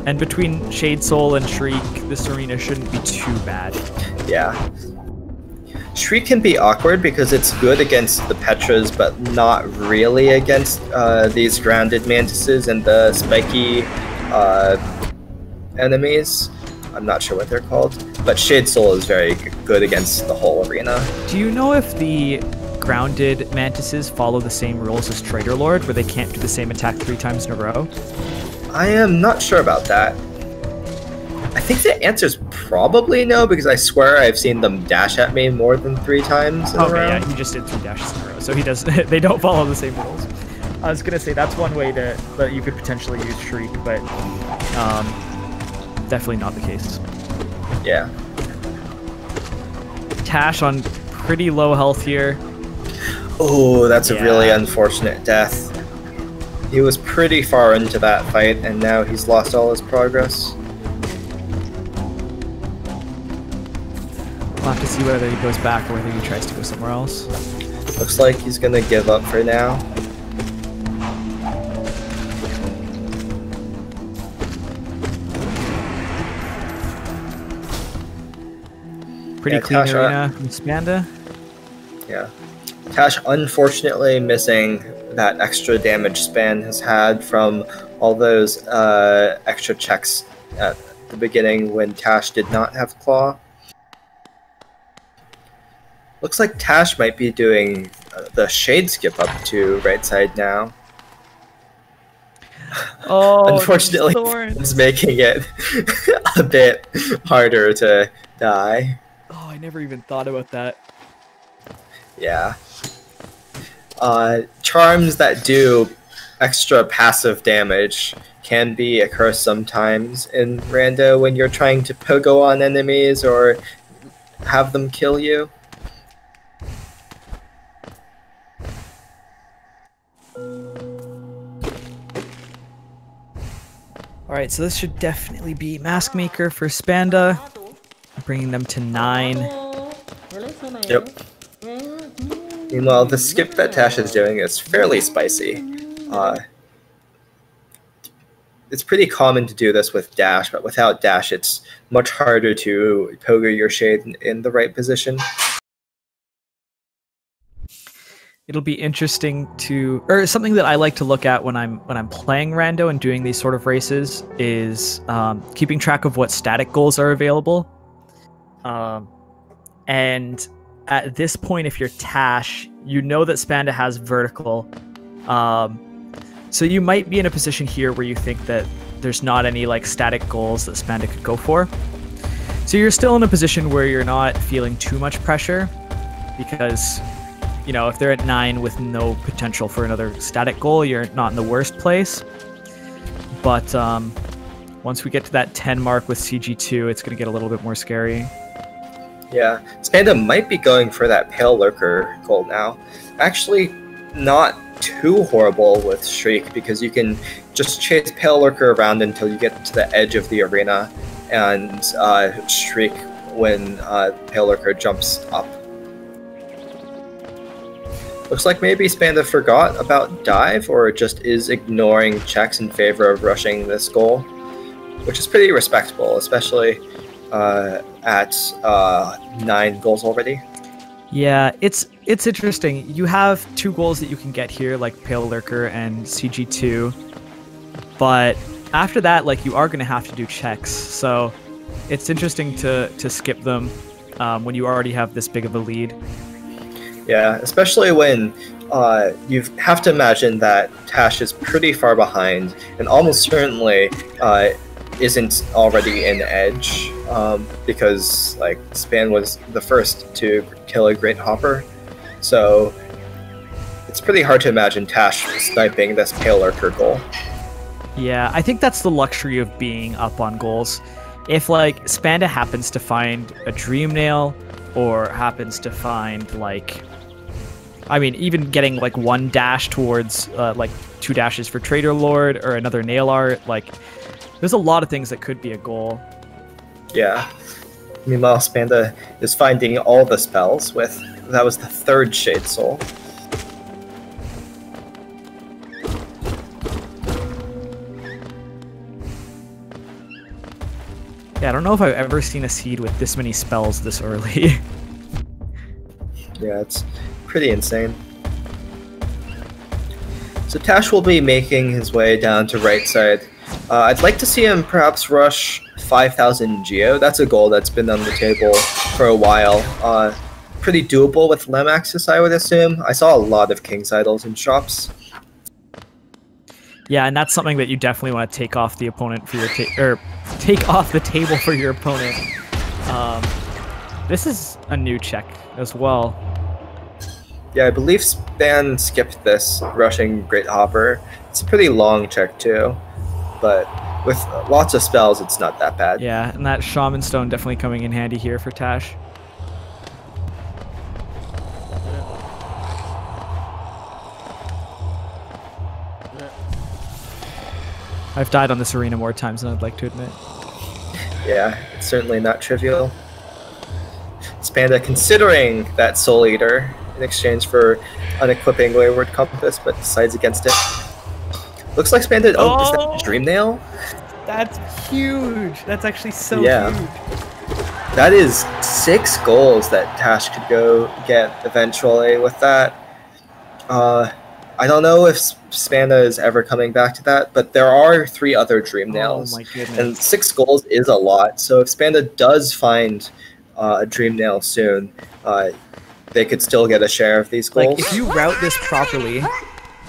Speaker 1: And between Shade Soul and Shriek, this arena shouldn't be too bad.
Speaker 2: Yeah. Shriek can be awkward because it's good against the Petras, but not really against these grounded mantises and the spiky enemies. I'm not sure what they're called, but Shade Soul is very good against the whole arena.
Speaker 1: Do you know if the grounded mantises follow the same rules as Trader Lord, where they can't do the same attack 3 times in a row?
Speaker 2: I am not sure about that. I think the answer is probably no, because I swear I've seen them dash at me more than 3 times in a row.
Speaker 1: Yeah, he just did 3 dashes in a row, so he does. They don't follow the same rules. I was gonna say that's one way that you could potentially use Shriek, but definitely not the case.
Speaker 2: Yeah.
Speaker 1: Tash on pretty low health here.
Speaker 2: Oh, that's a really unfortunate death. He was pretty far into that fight, and now he's lost all his progress.
Speaker 1: We'll have to see whether he goes back or whether he tries to go somewhere else.
Speaker 2: Looks like he's gonna give up for now.
Speaker 1: Pretty clean arena from Spanda.
Speaker 2: Yeah. Tash unfortunately missing that extra damage Span has had from all those extra checks at the beginning when Tash did not have Claw. Looks like Tash might be doing the shade skip up to right side now.
Speaker 1: Oh,
Speaker 2: unfortunately, it's making it a bit harder to die.
Speaker 1: Oh, I never even thought about that.
Speaker 2: Yeah. Charms that do extra passive damage can be a curse sometimes in Rando when you're trying to pogo on enemies or have them kill you.
Speaker 1: Alright, so this should definitely be Mask Maker for Spanda, bringing them to 9.
Speaker 2: Yep. Meanwhile, the skip that Tash is doing is fairly spicy. it's pretty common to do this with dash, but without dash, it's much harder to pogo your shade in the right position.
Speaker 1: It'll be interesting to, or something that I like to look at when I'm playing rando and doing these sort of races is keeping track of what static goals are available. And at this point, if you're Tash, you know that Spanda has vertical. So you might be in a position here where you think that there's not any like static goals that Spanda could go for. So you're still in a position where you're not feeling too much pressure because, you know, if they're at 9 with no potential for another static goal, you're not in the worst place. But once we get to that 10 mark with CG2, it's going to get a little bit more scary.
Speaker 2: Yeah, Spanda might be going for that Pale Lurker goal now. Actually, not too horrible with Shriek, because you can just chase Pale Lurker around until you get to the edge of the arena and Shriek when Pale Lurker jumps up. Looks like maybe Spanda forgot about dive, or just is ignoring checks in favor of rushing this goal, which is pretty respectable, especially at 9 goals already.
Speaker 1: Yeah, it's interesting. You have 2 goals that you can get here, like Pale Lurker and CG2, but after that, like, you are going to have to do checks. So it's interesting to skip them when you already have this big of a lead.
Speaker 2: Yeah, especially when you have to imagine that Tash is pretty far behind and almost certainly isn't already in edge because like Span was the first to kill a Great Hopper. So it's pretty hard to imagine Tash sniping this Pale Lurker goal.
Speaker 1: Yeah, I think that's the luxury of being up on goals. If like Spanda happens to find a Dream Nail or happens to find like, I mean, even getting like 1 dash towards like 2 dashes for Trader Lord or another nail art, like there's a lot of things that could be a goal.
Speaker 2: Yeah. Meanwhile, Spanda is finding all the spells with, that was the 3rd Shade Soul.
Speaker 1: Yeah, I don't know if I've ever seen a seed with this many spells this early.
Speaker 2: Yeah, it's pretty insane. So Tash will be making his way down to right side. I'd like to see him perhaps rush 5,000 Geo. That's a goal that's been on the table for a while. Pretty doable with Lemaxis, I would assume. I saw a lot of King's Idols in shops.
Speaker 1: Yeah, and that's something that you definitely want to take off the opponent for your take off the table for your opponent. This is a new check as well.
Speaker 2: Yeah, I believe Span skipped this, rushing Great Hopper. It's a pretty long check too, but with lots of spells, it's not that bad.
Speaker 1: Yeah, and that Shaman Stone definitely coming in handy here for Tash. I've died on this arena more times than I'd like to admit.
Speaker 2: Yeah, it's certainly not trivial. Spanda considering that Soul Eater in exchange for unequipping Wayward Compass, but decides against it. Looks like Spanda. Oh, is that Dream Nail?
Speaker 1: That's huge. That's actually so huge.
Speaker 2: That is 6 goals that Tash could go get eventually with that. I don't know if Spanda is ever coming back to that, but there are 3 other Dream Nails.
Speaker 1: Oh my goodness.
Speaker 2: And 6 goals is a lot, so if Spanda does find a Dream Nail soon, they could still get a share of these goals.
Speaker 1: Like, if you route this properly,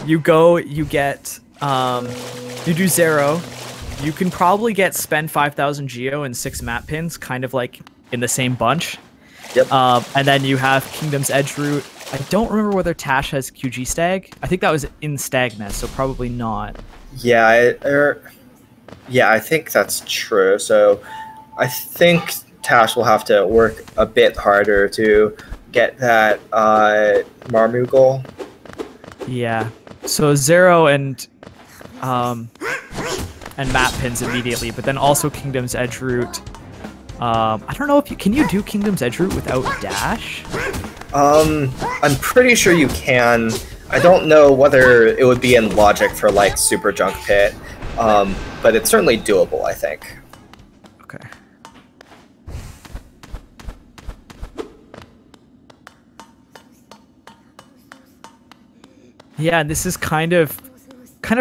Speaker 1: you go, you get, you do 0, you can probably spend 5,000 Geo and 6 map pins, kind of like in the same bunch.
Speaker 2: Yep.
Speaker 1: And then you have Kingdom's Edge route. I don't remember whether Tash has QG Stag. I think that was in Stag Nest, so probably not.
Speaker 2: Yeah, I think that's true. So I think Tash will have to work a bit harder to get that Marmu goal.
Speaker 1: Yeah. So 0 and map pins immediately, but then also Kingdom's Edge route. I don't know if can you do Kingdom's Edge route without dash?
Speaker 2: I'm pretty sure you can. I don't know whether it would be in logic for like Super Junk Pit, but it's certainly doable, I think.
Speaker 1: Okay. Yeah, this is kind of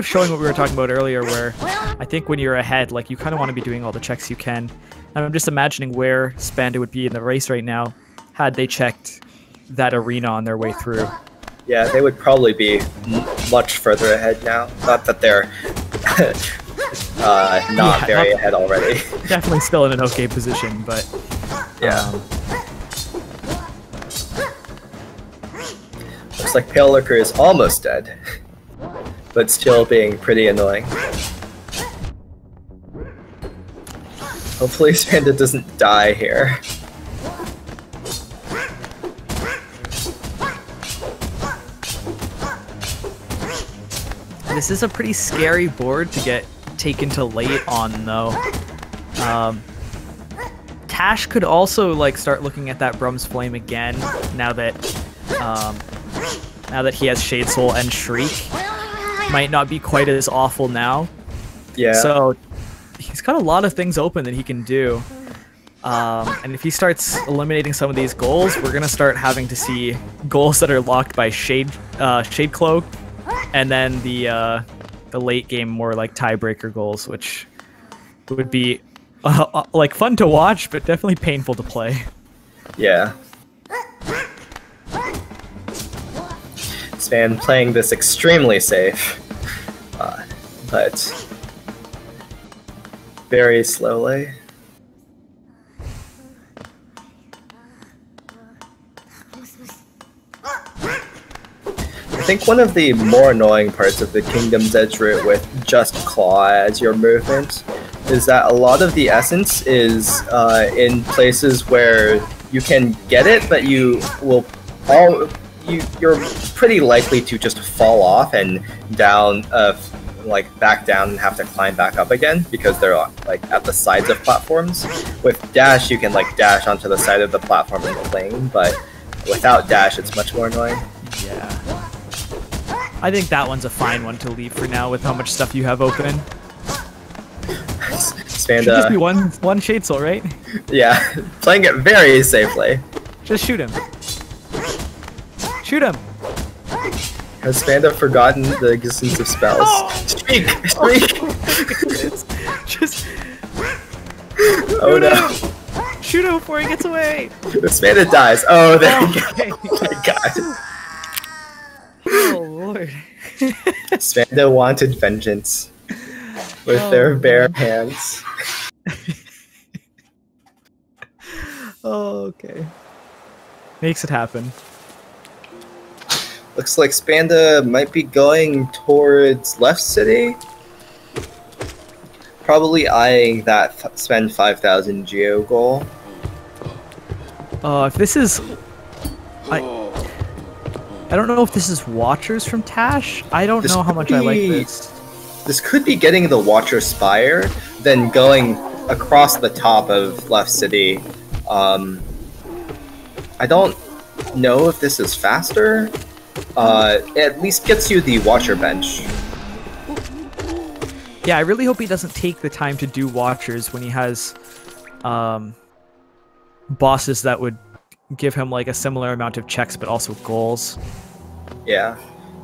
Speaker 1: showing what we were talking about earlier, where I think when you're ahead, like, you kind of want to be doing all the checks you can. And I'm just imagining where Spanda would be in the race right now had they checked that arena on their way through.
Speaker 2: Yeah, they would probably be much further ahead now. Not that they're not very ahead already.
Speaker 1: Definitely still in an okay position, but
Speaker 2: yeah. Looks like Pale Lurker is almost dead, but still being pretty annoying. Hopefully Spanda doesn't die here.
Speaker 1: This is a pretty scary board to get taken to late on, though. Tash could also like start looking at that Brum's Flame again now that he has Shade Soul and Shriek. Might not be quite as awful now.
Speaker 2: Yeah.
Speaker 1: So he's got a lot of things open that he can do. And if he starts eliminating some of these goals, we're gonna start having to see goals that are locked by Shade Cloak, and then the late game more like tiebreaker goals, which would be like fun to watch, but definitely painful to play.
Speaker 2: Yeah. Span playing this extremely safe, but very slowly. I think one of the more annoying parts of the Kingdom's Edge route with just Claw as your movement is that a lot of the essence is in places where you can get it, but you're pretty likely to just fall off and down, like back down and have to climb back up again because they're like at the sides of platforms. With dash, you can like dash onto the side of the platform in the lane, but without dash, it's much more annoying.
Speaker 1: Yeah. I think that one's a fine one to leave for now with how much stuff you have open.
Speaker 2: Spanda,
Speaker 1: should just be one Shade Soul, right?
Speaker 2: Yeah, playing it very safely.
Speaker 1: Just shoot him. Shoot him!
Speaker 2: Has Spanda forgotten the existence of spells? Oh! Shriek! Shriek!
Speaker 1: Oh, just...
Speaker 2: Oh no.
Speaker 1: Shoot him before he gets away!
Speaker 2: Spanda dies. Oh, there we go. Oh my god.
Speaker 1: Oh lord.
Speaker 2: Spanda wanted vengeance with their bare hands.
Speaker 1: Oh, okay. Makes it happen.
Speaker 2: Looks like Spanda might be going towards left city. Probably eyeing that spend 5,000 geo goal.
Speaker 1: If this is... I don't know if this is Watchers from Tash. I don't know how much I like this.
Speaker 2: This could be getting the Watcher Spire, then going across the top of left city. I don't know if this is faster. It at least gets you the Watcher bench.
Speaker 1: Yeah, I really hope he doesn't take the time to do Watchers when he has bosses that would give him like a similar amount of checks but also goals.
Speaker 2: Yeah.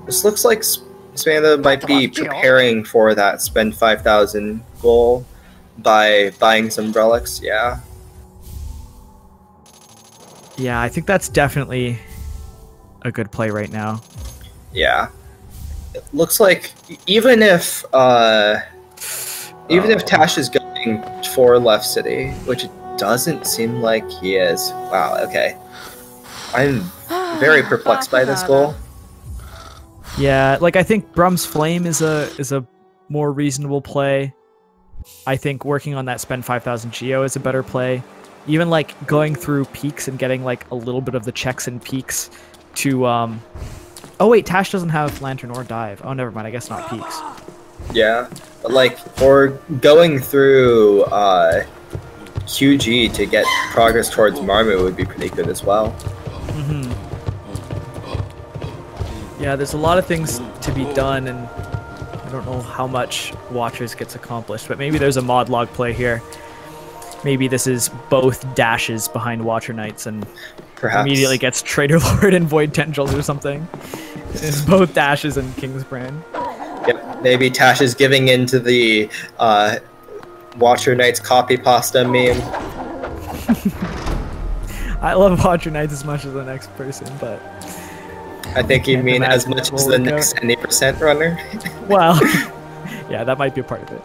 Speaker 2: This looks like Spanda might be preparing for that spend 5,000 goal by buying some relics, yeah.
Speaker 1: Yeah, I think that's definitely a good play right now.
Speaker 2: Yeah. It looks like even if Tash is going for left city, which it doesn't seem like he is. Wow, okay. I'm very perplexed by this goal.
Speaker 1: Yeah, like I think Brum's Flame is a more reasonable play. I think working on that spend 5,000 geo is a better play. Even like going through peaks and getting like a little bit of the checks and peaks to oh wait, Tash doesn't have Lantern or Dive. Oh, never mind, I guess not peaks.
Speaker 2: Yeah, but like or going through QG to get progress towards Marmu would be pretty good as well.
Speaker 1: Yeah, there's a lot of things to be done, and I don't know how much Watchers gets accomplished, but maybe there's a mod log play here. Maybe this is both dashes behind Watcher Knights and
Speaker 2: Perhaps.
Speaker 1: immediately gets Traitor Lord and Void Tendrils or something. It's both dashes and Kingsbrand.
Speaker 2: Yep, maybe Tash is giving in to the Watcher Knights copy pasta meme.
Speaker 1: I love Watcher Knights as much as the next person, but...
Speaker 2: I think you mean as much as the next any percent runner?
Speaker 1: Well, yeah, that might be a part of it.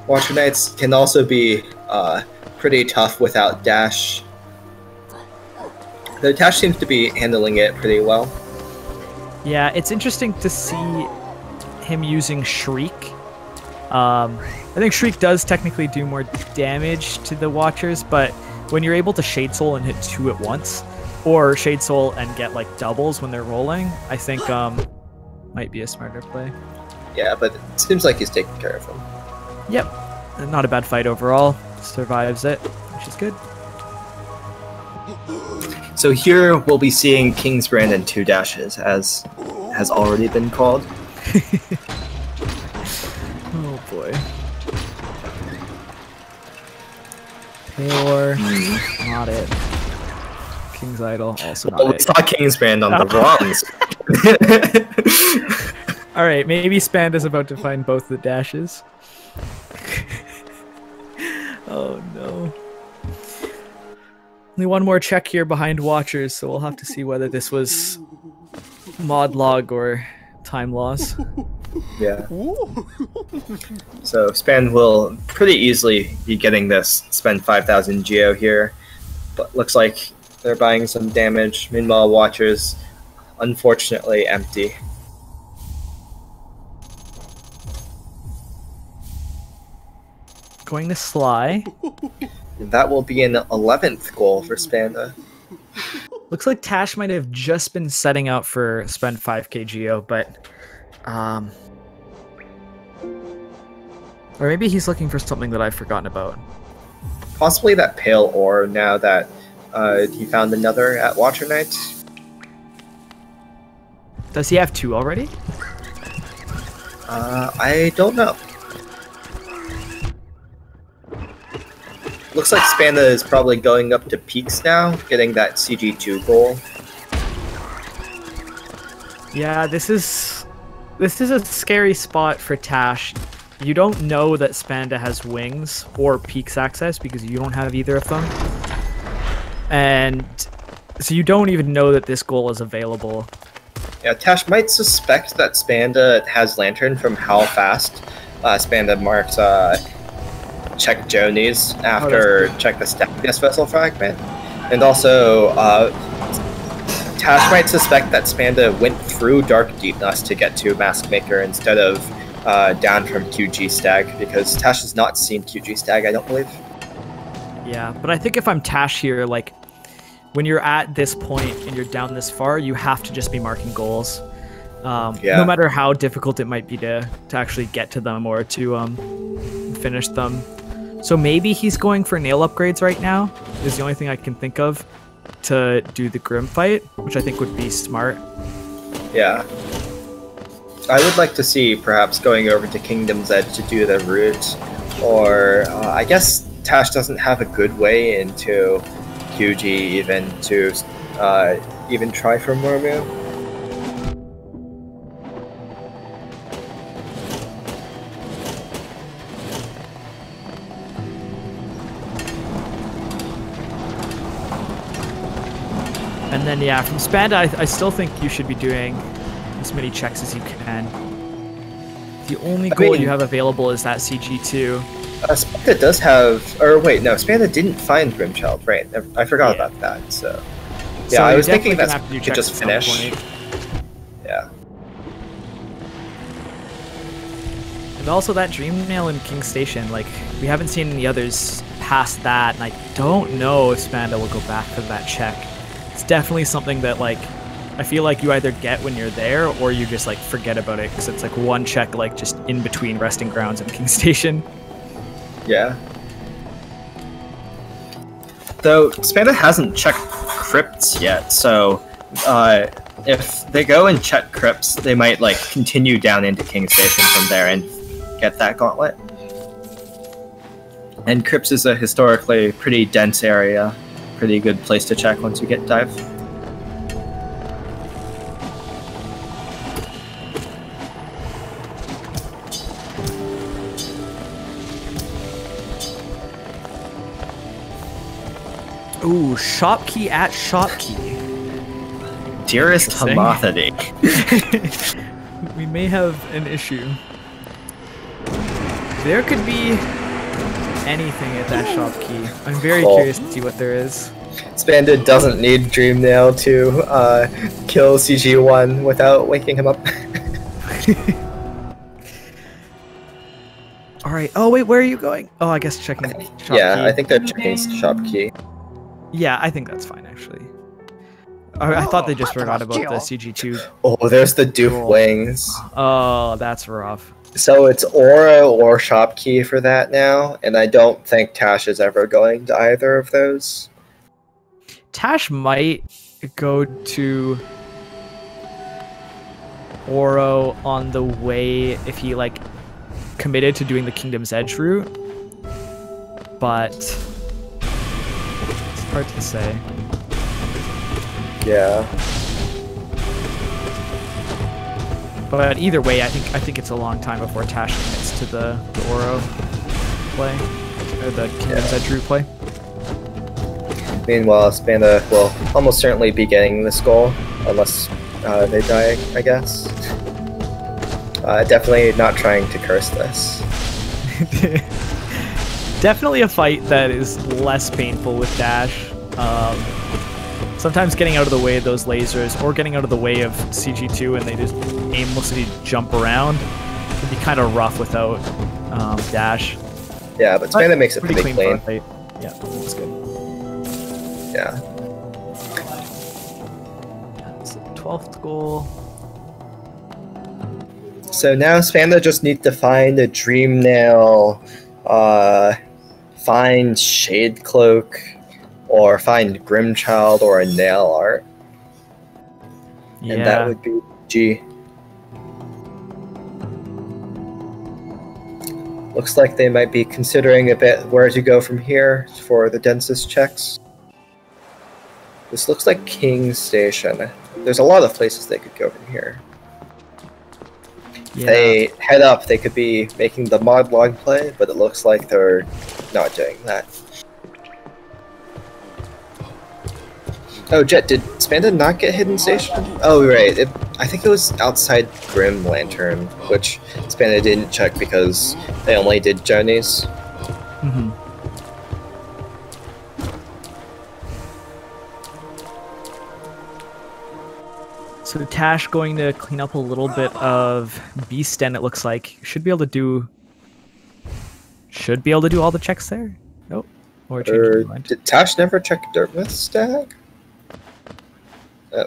Speaker 2: Watcher Knights can also be pretty tough without dash. The dash seems to be handling it pretty well.
Speaker 1: Yeah, it's interesting to see him using Shriek. I think Shriek does technically do more damage to the Watchers, but when you're able to Shade Soul and hit 2 at once, or Shade Soul and get like doubles when they're rolling, I think might be a smarter play.
Speaker 2: Yeah, but it seems like he's taking care of him.
Speaker 1: Yep, not a bad fight overall. Survives it, which is good.
Speaker 2: So here we'll be seeing Kingsbrand and 2 dashes, as has already been called.
Speaker 1: Oh boy. Paylor, not it. King's Idol, also not
Speaker 2: Well, we
Speaker 1: it.
Speaker 2: saw Kingsbrand on the wrongs.
Speaker 1: Alright, maybe Spanda's about to find both the dashes. Oh no. Only one more check here behind Watchers, so we'll have to see whether this was mod log or time loss.
Speaker 2: Yeah. So Span will pretty easily be getting this, spend 5,000 Geo here, but looks like they're buying some damage. Meanwhile, Watchers, unfortunately, empty.
Speaker 1: Going to Sly.
Speaker 2: That will be an 11th goal for Spanda.
Speaker 1: Looks like Tash might have just been setting out for spend 5k Geo, but or maybe he's looking for something that I've forgotten about.
Speaker 2: Possibly that Pale Ore now that he found another at Watcher Night.
Speaker 1: Does he have 2 already?
Speaker 2: I don't know. Looks like Spanda is probably going up to peaks now, getting that CG2 goal.
Speaker 1: Yeah, this is a scary spot for Tash. You don't know that Spanda has wings or peaks access because you don't have either of them. And so you don't even know that this goal is available.
Speaker 2: Yeah, Tash might suspect that Spanda has Lantern from how fast Spanda marks check Jonies after check the Stagnus Vessel Fragment. And also, Tash might suspect that Spanda went through Dark Deepness to get to Mask Maker instead of down from QG Stag, because Tash has not seen QG Stag, I don't believe.
Speaker 1: Yeah, but I think if I'm Tash here, like, when you're at this point and you're down this far, you have to just be marking goals. No matter how difficult it might be to actually get to them or to finish them. So maybe he's going for nail upgrades right now, is the only thing I can think of to do the Grim fight, which I think would be smart.
Speaker 2: Yeah. I would like to see perhaps going over to Kingdom's Edge to do the route, or I guess Tash doesn't have a good way into QG even to even try for Murmu.
Speaker 1: And then, yeah, from Spanda, I still think you should be doing as many checks as you can. The only goal you have available is that CG2.
Speaker 2: Spanda does have... Or wait, no, Spanda didn't find Grimchild, right? I forgot about that, so... Yeah, I was thinking that you could just finish. Yeah.
Speaker 1: And also that Dream Nail in King Station, like, we haven't seen any others past that, and I don't know if Spanda will go back for that check. It's definitely something that, like, I feel like you either get when you're there or you just, like, forget about it, because it's, like, one check, like, just in between Resting Grounds and King Station.
Speaker 2: Yeah. Though, Spanda hasn't checked crypts yet, so if they go and check crypts, they might like continue down into King Station from there and get that gauntlet. And crypts is a historically pretty dense area, pretty good place to check once you get dive.
Speaker 1: Ooh, shop key at shop key.
Speaker 2: Dearest Hamathady.
Speaker 1: We may have an issue. There could be anything at that shop key. I'm very curious to see what there is.
Speaker 2: Spanded doesn't need Dreamnail to kill CG1 without waking him up.
Speaker 1: Alright, oh wait, where are you going? Oh, I guess checking shop key.
Speaker 2: Yeah, I think they're checking shop key.
Speaker 1: Yeah, I think that's fine, actually. I thought they just forgot about the CG2.
Speaker 2: Oh, there's the Dupe Wings.
Speaker 1: Oh, that's rough.
Speaker 2: So it's Aura or shop key for that now, and I don't think Tash is ever going to either of those.
Speaker 1: Tash might go to Oro on the way if he like committed to doing the Kingdom's Edge route, but it's hard to say.
Speaker 2: Yeah.
Speaker 1: But either way, I think it's a long time before Tash commits to the Oro play or the Kingdom's Edge route play.
Speaker 2: Meanwhile, Spanda will almost certainly be getting this goal, unless they die, I guess. Definitely not trying to curse this.
Speaker 1: Definitely a fight that is less painful with Dash. Sometimes getting out of the way of those lasers, or getting out of the way of CG2 and they just aimlessly jump around, would be kind of rough without Dash.
Speaker 2: Yeah, but Spanda makes it pretty clean.
Speaker 1: Yeah, that's good.
Speaker 2: Yeah.
Speaker 1: That's the 12th goal.
Speaker 2: So now Spanda just needs to find a Dreamnail, find Shade Cloak, or find Grimchild or a Nail Art.
Speaker 1: Yeah.
Speaker 2: And that would be G. Looks like they might be considering a bit where to go from here for the densest checks. This looks like King Station. There's a lot of places they could go from here.
Speaker 1: Yeah.
Speaker 2: They head up, they could be making the mod log play, but it looks like they're not doing that. Oh, Jet, did Spanda not get Hidden Station? Oh, right. I think it was outside Grim Lantern, which Spanda didn't check because they only did journeys.
Speaker 1: Mm-hmm. So Tash going to clean up a little bit of Beast Den, it looks like. Should be able to do all the checks there? Nope. Or change my mind.
Speaker 2: Did Tash never check Dirtmouth stack?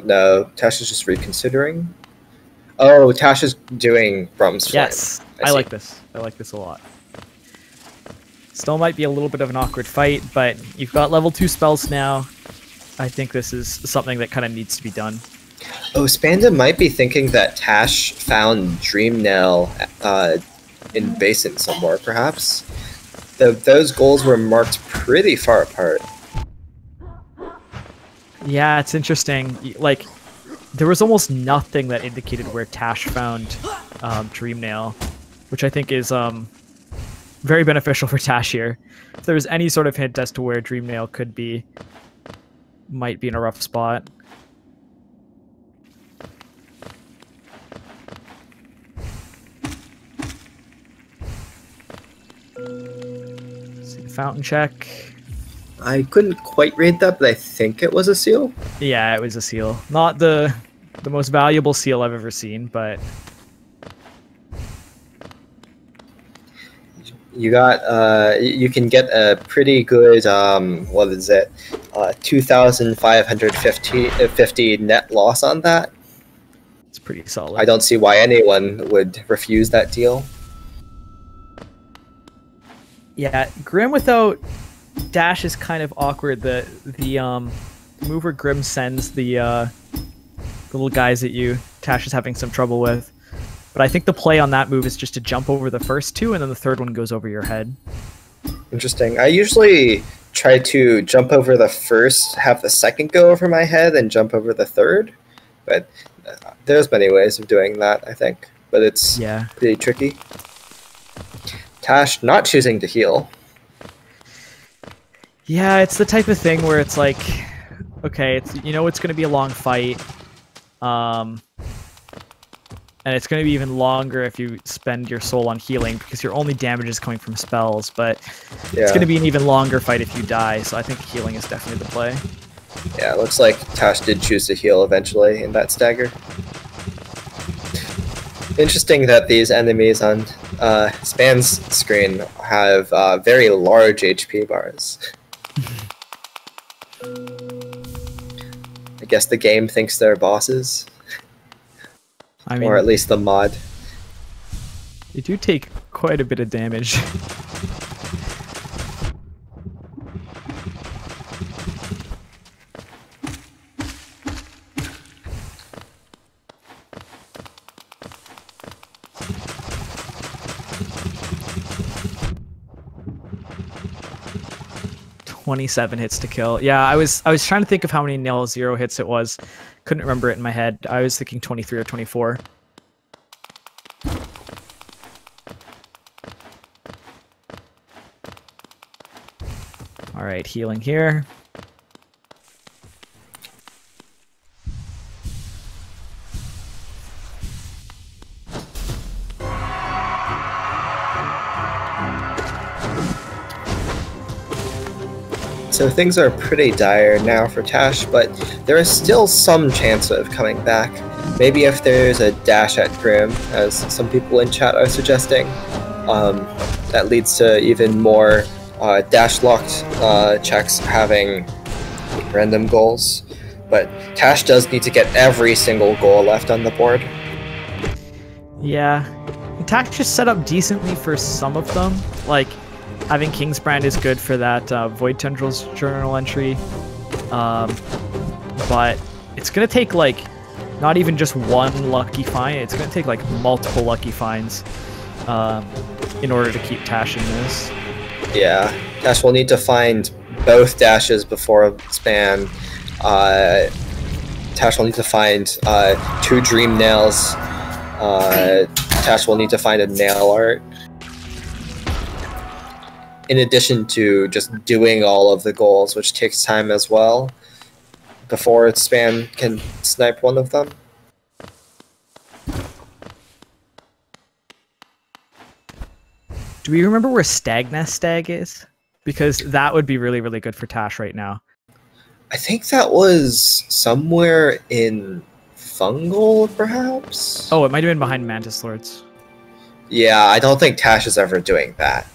Speaker 2: No, Tash is just reconsidering. Oh, Tash is doing Brum's Flame.
Speaker 1: Yes, I like this. I like this a lot. Still might be a little bit of an awkward fight, but you've got level 2 spells now. I think this is something that kind of needs to be done.
Speaker 2: Oh, Spanda might be thinking that Tash found Dreamnail in Basin somewhere, perhaps. Those goals were marked pretty far apart.
Speaker 1: Yeah, it's interesting. Like, there was almost nothing that indicated where Tash found Dreamnail, which I think is very beneficial for Tash here. If there was any sort of hint as to where Dreamnail could be, might be in a rough spot. See the fountain check.
Speaker 2: I couldn't quite read that, but I think it was a seal.
Speaker 1: Yeah, it was a seal. Not the most valuable seal I've ever seen, but
Speaker 2: you got you can get a pretty good what is it? 2,550 net loss on that.
Speaker 1: It's pretty solid.
Speaker 2: I don't see why anyone would refuse that deal.
Speaker 1: Yeah, Grim without Dash is kind of awkward. The move where Grim sends the little guys that you Tash is having some trouble with. But I think the play on that move is just to jump over the first two, and then the third one goes over your head.
Speaker 2: Interesting. I usually try to jump over the first, have the second go over my head, and jump over the third. But there's many ways of doing that, I think. But it's pretty tricky. Tash not choosing to heal.
Speaker 1: Yeah, it's the type of thing where it's like, okay, it's it's going to be a long fight. And it's going to be even longer if you spend your soul on healing, because your only damage is coming from spells, but it's going to be an even longer fight if you die, so I think healing is definitely the play.
Speaker 2: Yeah, it looks like Tash did choose to heal eventually in that stagger. Interesting that these enemies on Span's screen have very large HP bars. I guess the game thinks they're bosses. I mean, or at least the mod.
Speaker 1: They do take quite a bit of damage. "27 hits to kill." Yeah, I was trying to think of how many nail 0 hits it was. Couldn't remember it in my head. I was thinking 23 or 24. All right, healing here.
Speaker 2: So things are pretty dire now for Tash, but there is still some chance of coming back. Maybe if there's a dash at Grim, as some people in chat are suggesting, that leads to even more dash-locked checks having random goals. But Tash does need to get every single goal left on the board.
Speaker 1: Yeah, Tash just set up decently for some of them, like having Kingsbrand is good for that Void Tendrils journal entry, but it's going to take, like, not even just one lucky find, it's going to take, like, multiple lucky finds in order to keep Tash in this.
Speaker 2: Yeah, Tash will need to find both dashes before Span. Tash will need to find 2 Dream Nails. Tash will need to find a Nail Art. In addition to just doing all of the goals, which takes time as well, before Span can snipe one of them.
Speaker 1: Do we remember where Stagnest Stag is? Because that would be really, really good for Tash right now.
Speaker 2: I think that was somewhere in Fungal, perhaps?
Speaker 1: Oh, it might have been behind Mantis Lords.
Speaker 2: Yeah, I don't think Tash is ever doing that.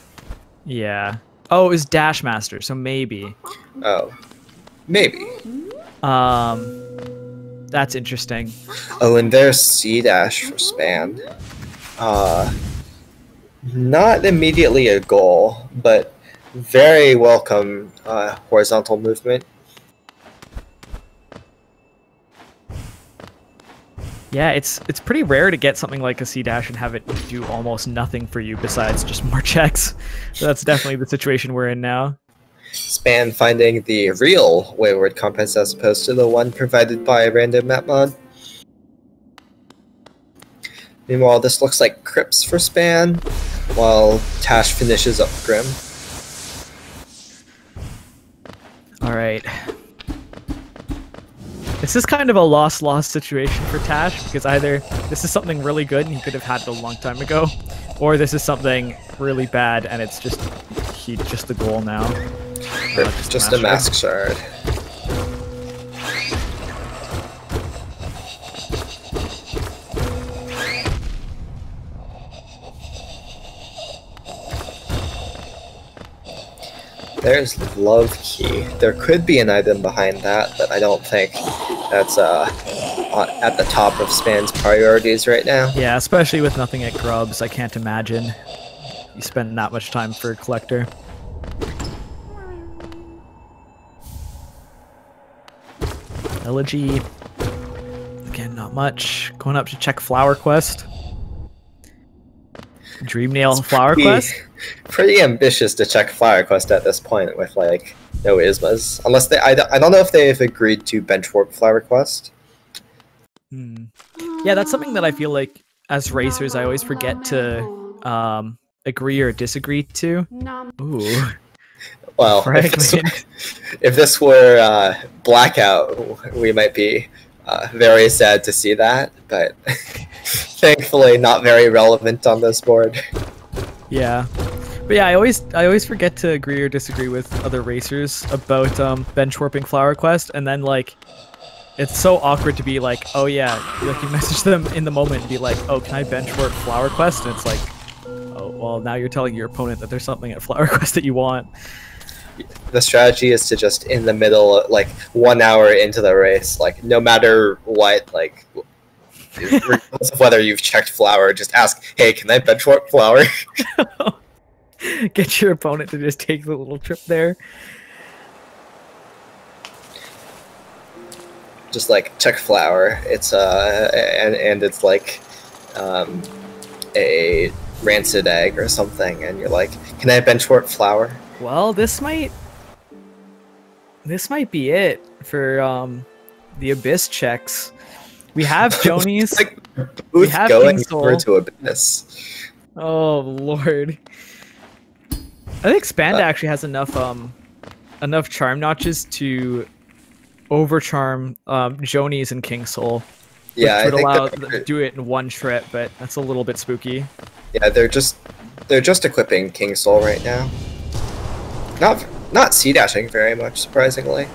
Speaker 1: Yeah. Oh, it was Dash Master, so maybe.
Speaker 2: Oh. Maybe.
Speaker 1: That's interesting.
Speaker 2: Oh, and there's C-Dash for Span. Not immediately a goal, but very welcome horizontal movement.
Speaker 1: Yeah, it's pretty rare to get something like a C-Dash and have it do almost nothing for you besides just more checks. So that's definitely the situation we're in now.
Speaker 2: Span finding the real Wayward Compass as opposed to the one provided by Random Map Mod. Meanwhile, this looks like Crypts for Span, while Tash finishes up Grim.
Speaker 1: Alright. This is kind of a lost situation for Tash, because either this is something really good and he could have had it a long time ago, or this is something really bad and it's just the goal now.
Speaker 2: Just a Mask Shard. There's Love Key. There could be an item behind that, but I don't think that's at the top of Span's priorities right now.
Speaker 1: Yeah, especially with nothing at Grubs. I can't imagine you spend that much time for a collector. Elegy. Again, Not much. Going up to check Flower Quest. Dreamnail Flower Quest?
Speaker 2: Pretty ambitious to check Flower Quest at this point with like no Ismas. Unless they, I don't know if they've agreed to bench warp Flower Quest.
Speaker 1: Yeah, that's something that I feel like as racers I always forget to agree or disagree to. Ooh.
Speaker 2: Well, if this were Blackout, we might be very sad to see that, but thankfully not very relevant on this board.
Speaker 1: Yeah, but yeah, I always forget to agree or disagree with other racers about bench warping Flower Quest, and then like it's so awkward to be like, oh yeah, like you message them in the moment and be like, oh, can I bench warp Flower Quest? And it's like, oh well, now you're telling your opponent that there's something at Flower Quest that you want.
Speaker 2: The strategy is to just in the middle, like 1 hour into the race, like no matter what, like regardless of whether you've checked Flower, just ask, hey, can I bench warp Flower?
Speaker 1: Get your opponent to just take the little trip there.
Speaker 2: Just like check Flower. It's and it's like a rancid egg or something, and you're like, can I bench warp Flower?
Speaker 1: Well, this might be it for the Abyss checks. We have Jonies.
Speaker 2: Like,
Speaker 1: we have
Speaker 2: going
Speaker 1: King Soul.
Speaker 2: over to Abyss.
Speaker 1: Oh lord! I think Spanda actually has enough charm notches to overcharm Jonies and King Soul.
Speaker 2: Yeah,
Speaker 1: which would
Speaker 2: I
Speaker 1: allow
Speaker 2: think
Speaker 1: them to do it in one trip, but that's a little bit spooky.
Speaker 2: Yeah, they're just equipping King Soul right now. Not C-dashing very much, surprisingly.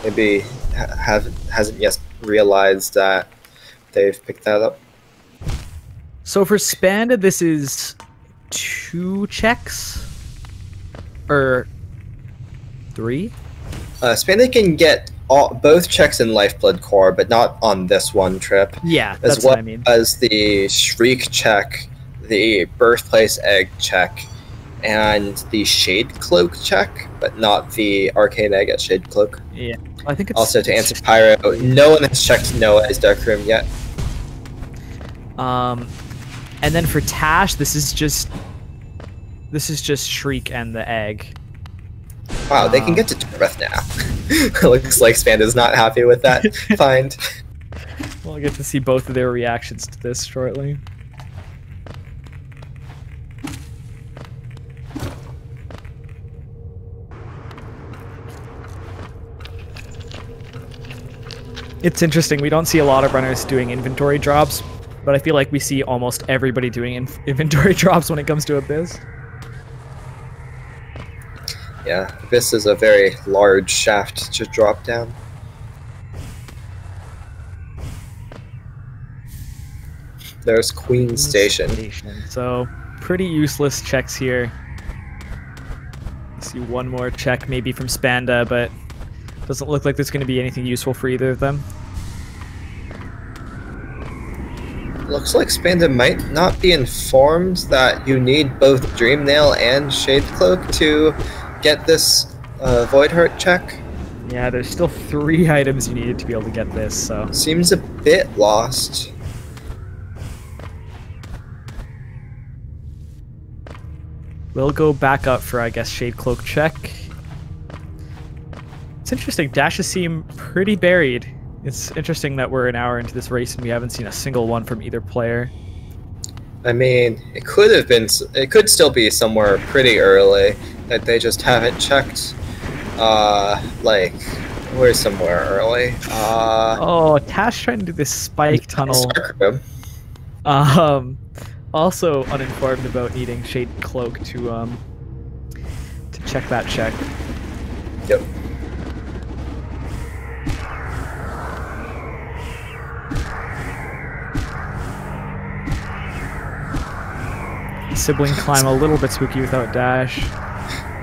Speaker 2: Maybe hasn't yet realized that they've picked that up.
Speaker 1: So for Spanda, this is 2 checks? Or 3?
Speaker 2: Spanda can get both checks in Lifeblood Core, but not on this one trip.
Speaker 1: Yeah, that's what I mean.
Speaker 2: As the Shriek check, the Birthplace Egg check, and the Shade Cloak check, but not the Arcane Egg at Shade Cloak.
Speaker 1: Yeah, I think it's...
Speaker 2: Also, to answer Pyro, no one has checked Noah's Dark Room yet.
Speaker 1: And then for Tash, this is just Shriek and the egg.
Speaker 2: Wow, they can get to Turbeth now. Looks like Spanda's not happy with that find.
Speaker 1: We'll get to see both of their reactions to this shortly. It's interesting, we don't see a lot of runners doing inventory drops, but I feel like we see almost everybody doing inventory drops when it comes to Abyss.
Speaker 2: Yeah, Abyss is a very large shaft to drop down. There's Queen Station.
Speaker 1: So, pretty useless checks here. I see one more check maybe from Spanda, but doesn't look like there's going to be anything useful for either of them.
Speaker 2: Looks like Spanda might not be informed that you need both Dreamnail and Shade Cloak to get this Void Heart check.
Speaker 1: Yeah, there's still 3 items you needed to be able to get this, so...
Speaker 2: Seems a bit lost.
Speaker 1: We'll go back up for, I guess, Shade Cloak check. It's interesting, dashes seem pretty buried. It's interesting that we're an hour into this race and we haven't seen a single one from either player.
Speaker 2: I mean, it could still be somewhere pretty early that they just haven't checked. Like, we're somewhere early.
Speaker 1: Oh, Tash trying to do this spike tunnel. Also uninformed about needing Shade Cloak to check that check.
Speaker 2: Yep.
Speaker 1: Sibling climb a little bit spooky without dash.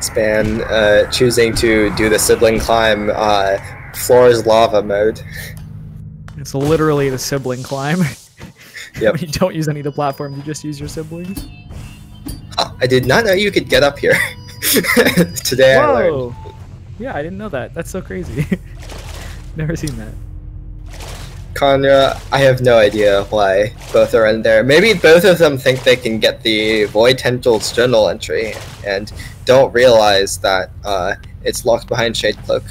Speaker 2: Span choosing to do the sibling climb floors lava mode.
Speaker 1: It's literally the sibling climb.
Speaker 2: Yep.
Speaker 1: You don't use any of the platforms, you just use your siblings.
Speaker 2: I did not know you could get up here. Today I learned.
Speaker 1: Yeah, I didn't know that. That's so crazy. Never seen that.
Speaker 2: Conra, I have no idea why both are in there. Maybe both of them think they can get the Void Tendrils journal entry and don't realize that it's locked behind Shade Cloak.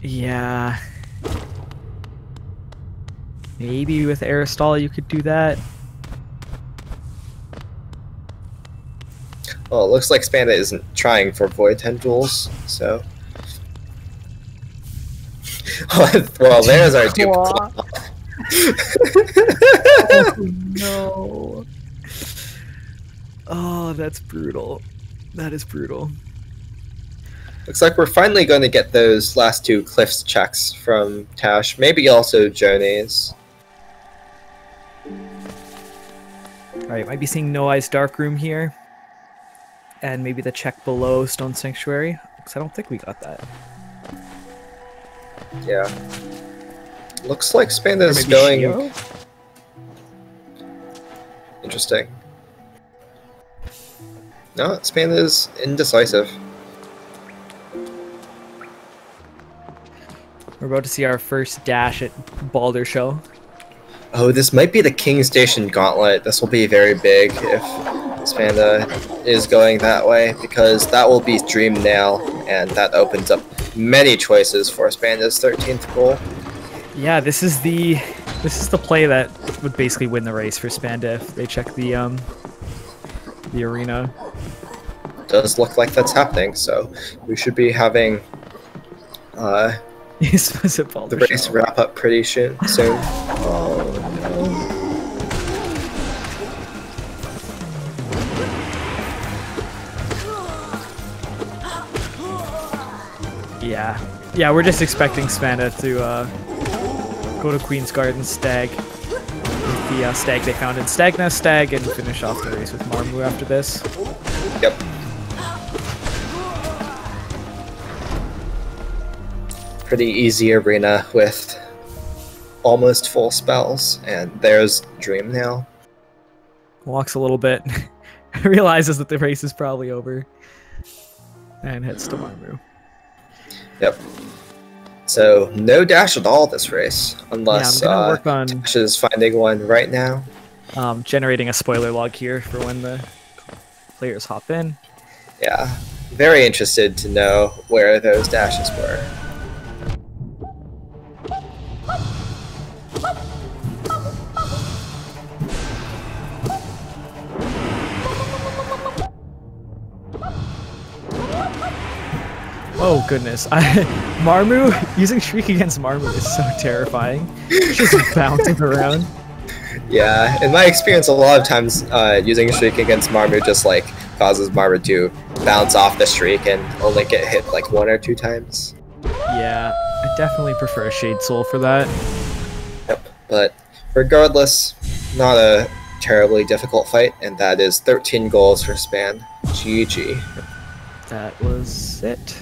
Speaker 1: Yeah. Maybe with Aerostall you could do that.
Speaker 2: Well, it looks like Spanda isn't trying for Void Tendrils, so... Well, there's our dupe.
Speaker 1: Oh, no. Oh, that's brutal. That is brutal.
Speaker 2: Looks like we're finally going to get those last two Cliffs checks from Tash. Maybe also Joni's.
Speaker 1: Alright, might be seeing No Eyes Darkroom here. And maybe the check below Stone Sanctuary. Because I don't think we got that.
Speaker 2: Yeah. Looks like Spanda's going...
Speaker 1: Shio?
Speaker 2: Interesting. No, Spanda's indecisive.
Speaker 1: We're about to see our first dash at Balder Show.
Speaker 2: Oh, this might be the King Station Gauntlet. This will be very big if Spanda is going that way, because that will be Dream Nail, and that opens up many choices for Spanda's 13th goal.
Speaker 1: Yeah, this is the play that would basically win the race for Spanda if they check the arena.
Speaker 2: Does look like that's happening, so we should be having the race wrap up pretty soon.
Speaker 1: Oh no. Yeah, we're just expecting Spanda to go to Queen's Garden Stag with the stag they found in Stagna Stag and finish off the race with Marmu after this.
Speaker 2: Yep. Pretty easy arena with almost full spells, and there's Dream Nail.
Speaker 1: Walks a little bit, realizes that the race is probably over, and heads to Marmu.
Speaker 2: Yep. So no dash at all this race, unless
Speaker 1: I'm gonna work on
Speaker 2: Dash is finding one right now.
Speaker 1: Generating a spoiler log here for when the players hop in.
Speaker 2: Yeah, very interested to know where those dashes were.
Speaker 1: Oh goodness, Marmu, using Shriek against Marmu is so terrifying. Just bouncing around.
Speaker 2: Yeah, in my experience, a lot of times using Shriek against Marmu just like causes Marmu to bounce off the Shriek and only get hit like 1 or 2 times.
Speaker 1: Yeah, I definitely prefer a Shade Soul for that.
Speaker 2: Yep, but regardless, not a terribly difficult fight, and that is 13 goals for Span. GG.
Speaker 1: That was it.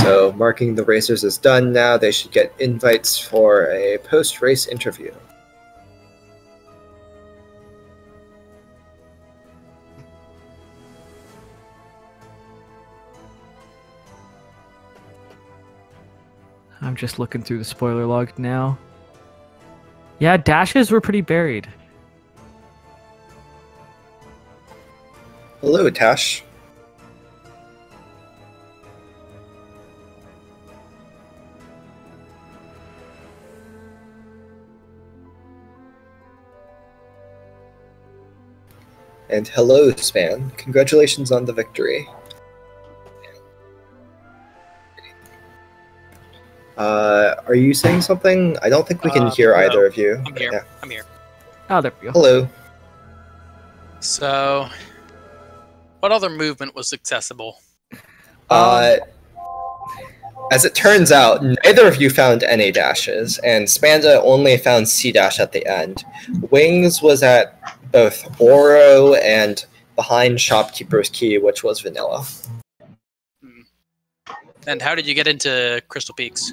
Speaker 2: So marking the racers is done now. They should get invites for a post-race interview.
Speaker 1: I'm just looking through the spoiler log now. Yeah, dashes were pretty buried.
Speaker 2: Hello, Tash. And hello, Span. Congratulations on the victory. Are you saying something? I don't think we can hear
Speaker 3: no.
Speaker 2: either of you.
Speaker 3: I'm here.
Speaker 2: Yeah.
Speaker 3: I'm here.
Speaker 1: Oh, there we go.
Speaker 2: Hello.
Speaker 3: So, what other movement was accessible?
Speaker 2: As it turns out, neither of you found any dashes, and Spanda only found C dash at the end. Wings was at both Oro and behind Shopkeeper's Key, which was vanilla.
Speaker 3: And how did you get into Crystal Peaks?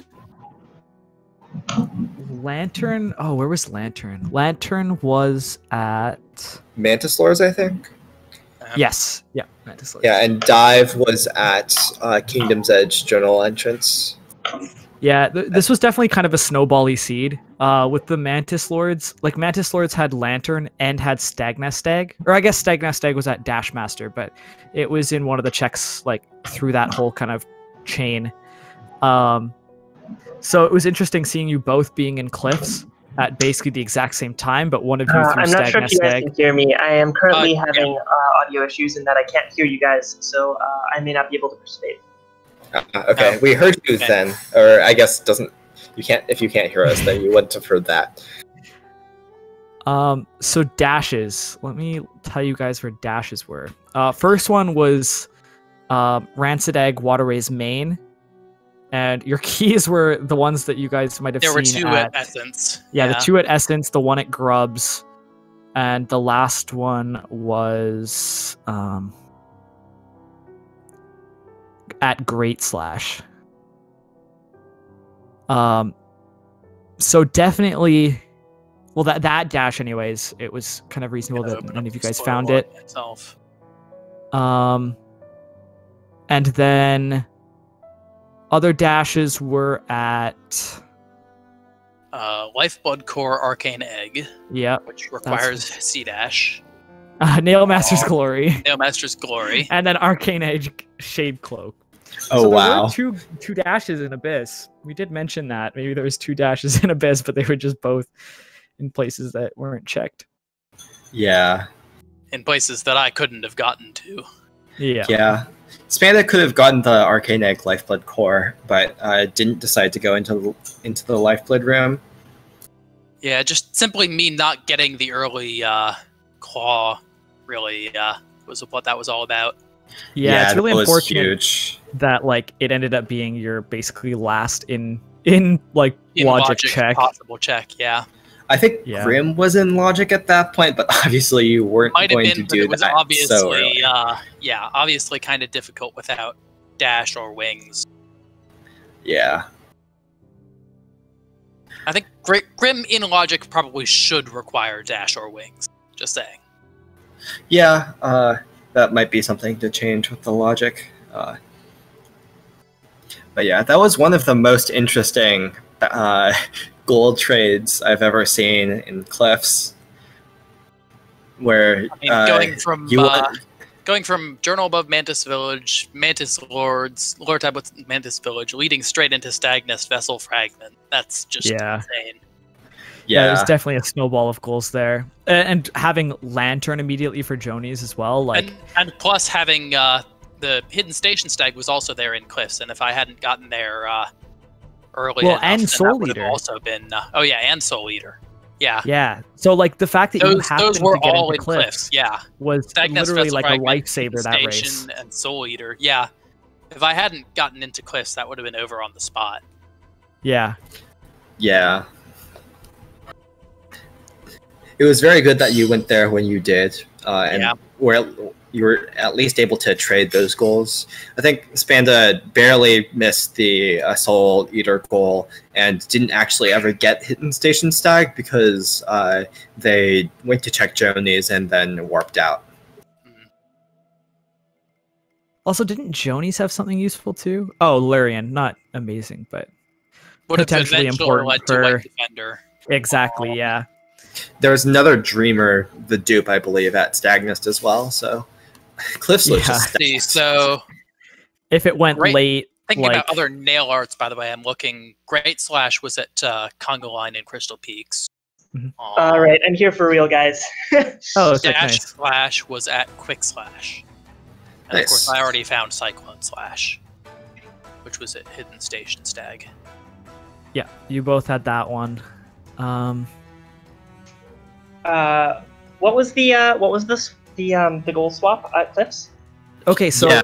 Speaker 1: Lantern? Oh, where was Lantern? Lantern was at...
Speaker 2: Mantis Lores, I think?
Speaker 1: Yes. Yeah. Mantis Lords.
Speaker 2: Yeah, and Dive was at Kingdom's Edge Journal entrance.
Speaker 1: Yeah, this was definitely kind of a snowbally seed. With the Mantis Lords, like Mantis Lords had Lantern and had Stagnest Stag, or I guess Stagnest Stag was at Dash Master, but it was in one of the checks like through that whole kind of chain. So it was interesting seeing you both being in Cliffs at basically the exact same time, but one of you threw
Speaker 4: I'm not sure if you guys
Speaker 1: Stag.
Speaker 4: can hear me. I am currently having audio issues in that I can't hear you guys, so I may not be able to participate.
Speaker 2: Okay, we heard you then, or I guess if you can't hear us, then you wouldn't have heard that.
Speaker 1: So dashes. Let me tell you guys where dashes were. First one was Rancid Egg Waterways Main, and your keys were the ones that you guys might have seen.
Speaker 3: There were two at Essence.
Speaker 1: Yeah, the two at Essence, the one at Grubs, and the last one was at Great Slash. So definitely, well, that dash anyways, it was kind of reasonable that none of you guys found it.
Speaker 3: Itself.
Speaker 1: And then other dashes were at
Speaker 3: Lifeblood Core Arcane Egg.
Speaker 1: Yeah,
Speaker 3: which requires C dash.
Speaker 1: Nail Master's Glory.
Speaker 3: Nail Master's Glory.
Speaker 1: And then Arcane Edge Shade Cloak.
Speaker 2: Oh,
Speaker 1: so there
Speaker 2: wow.
Speaker 1: were two dashes in Abyss. We did mention that. Maybe there was 2 dashes in Abyss, but they were just both in places that weren't checked.
Speaker 2: Yeah.
Speaker 3: In places that I couldn't have gotten to.
Speaker 1: Yeah.
Speaker 2: Yeah. Spanda could have gotten the Arcane Egg Lifeblood Core, but didn't decide to go into the Lifeblood room.
Speaker 3: Yeah, just simply me not getting the early claw really was what that was all about.
Speaker 1: Yeah, it's really unfortunate
Speaker 2: huge.
Speaker 1: that like it ended up being your basically last in logic check.
Speaker 3: Possible check, yeah.
Speaker 2: I think Grim was in logic at that point, but obviously you weren't going to do
Speaker 3: it was
Speaker 2: that.
Speaker 3: Obviously,
Speaker 2: so early.
Speaker 3: obviously kind of difficult without dash or wings.
Speaker 2: Yeah.
Speaker 3: I think Grim in logic probably should require dash or wings. Just saying.
Speaker 2: Yeah, that might be something to change with the logic. But yeah, that was one of the most interesting gold trades I've ever seen in Cliffs. Where
Speaker 3: going from Journal Above Mantis Village, Mantis Lords, Lord Tab with Mantis Village, leading straight into Stagnest Vessel Fragment. That's just insane.
Speaker 1: Yeah, there's definitely a snowball of goals there, and having Lantern immediately for Jonies as well. Like,
Speaker 3: and plus having the Hidden Station Stag was also there in Cliffs, and if I hadn't gotten there early enough,
Speaker 1: and Soul Eater
Speaker 3: have also been. And Soul Eater. Yeah.
Speaker 1: Yeah. So like the fact that you happened
Speaker 3: those were
Speaker 1: to get
Speaker 3: all
Speaker 1: into
Speaker 3: in
Speaker 1: Cliffs,
Speaker 3: was
Speaker 1: Stagnest literally like a lifesaver that race.
Speaker 3: And Soul Eater. Yeah. If I hadn't gotten into Cliffs, that would have been over on the spot.
Speaker 1: Yeah.
Speaker 2: Yeah. It was very good that you went there when you did, and where you were at least able to trade those goals. I think Spanda barely missed the Soul Eater goal and didn't actually ever get Hidden Station Stag because they went to check Jonies and then warped out.
Speaker 1: Also, didn't Jonies have something useful too? Oh, Lurian, not amazing, but potentially important for
Speaker 3: White Defender.
Speaker 1: Exactly, yeah.
Speaker 2: There was another Dreamer, the dupe, I believe, at Stagnest as well. So Cliffs was just
Speaker 3: so
Speaker 1: if it went late.
Speaker 3: Thinking about other nail arts, by the way, I'm looking. Great Slash was at Congo Line and Crystal Peaks.
Speaker 4: All right, I'm here for real, guys.
Speaker 3: Dash Slash was at Quick Slash. And of course, I already found Cyclone Slash, which was at Hidden Station Stag.
Speaker 1: Yeah, you both had that one.
Speaker 4: What was the goal swap at Cliffs?
Speaker 1: Okay, so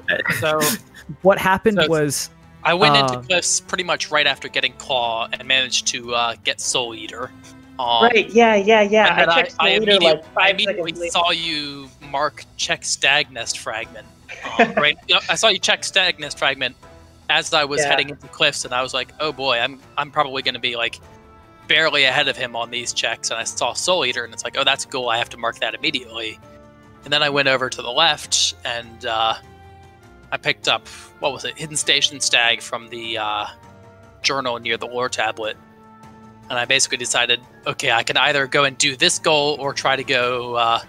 Speaker 1: what happened was
Speaker 3: I went into Cliffs pretty much right after getting Claw and managed to get Soul Eater.
Speaker 4: Right, yeah. I checked Soul Eater like 5 seconds later.
Speaker 3: Saw you mark check Stagnest Fragment. Right, I saw you check Stagnest Fragment as I was heading into Cliffs, and I was like, oh boy, I'm probably going to be like barely ahead of him on these checks. And I saw Soul Eater, and it's like, oh, that's cool. I have to mark that immediately. And then I went over to the left, and I picked up, what was it, Hidden Station Stag from the journal near the lore tablet. And I basically decided, okay, I can either go and do this goal or try to go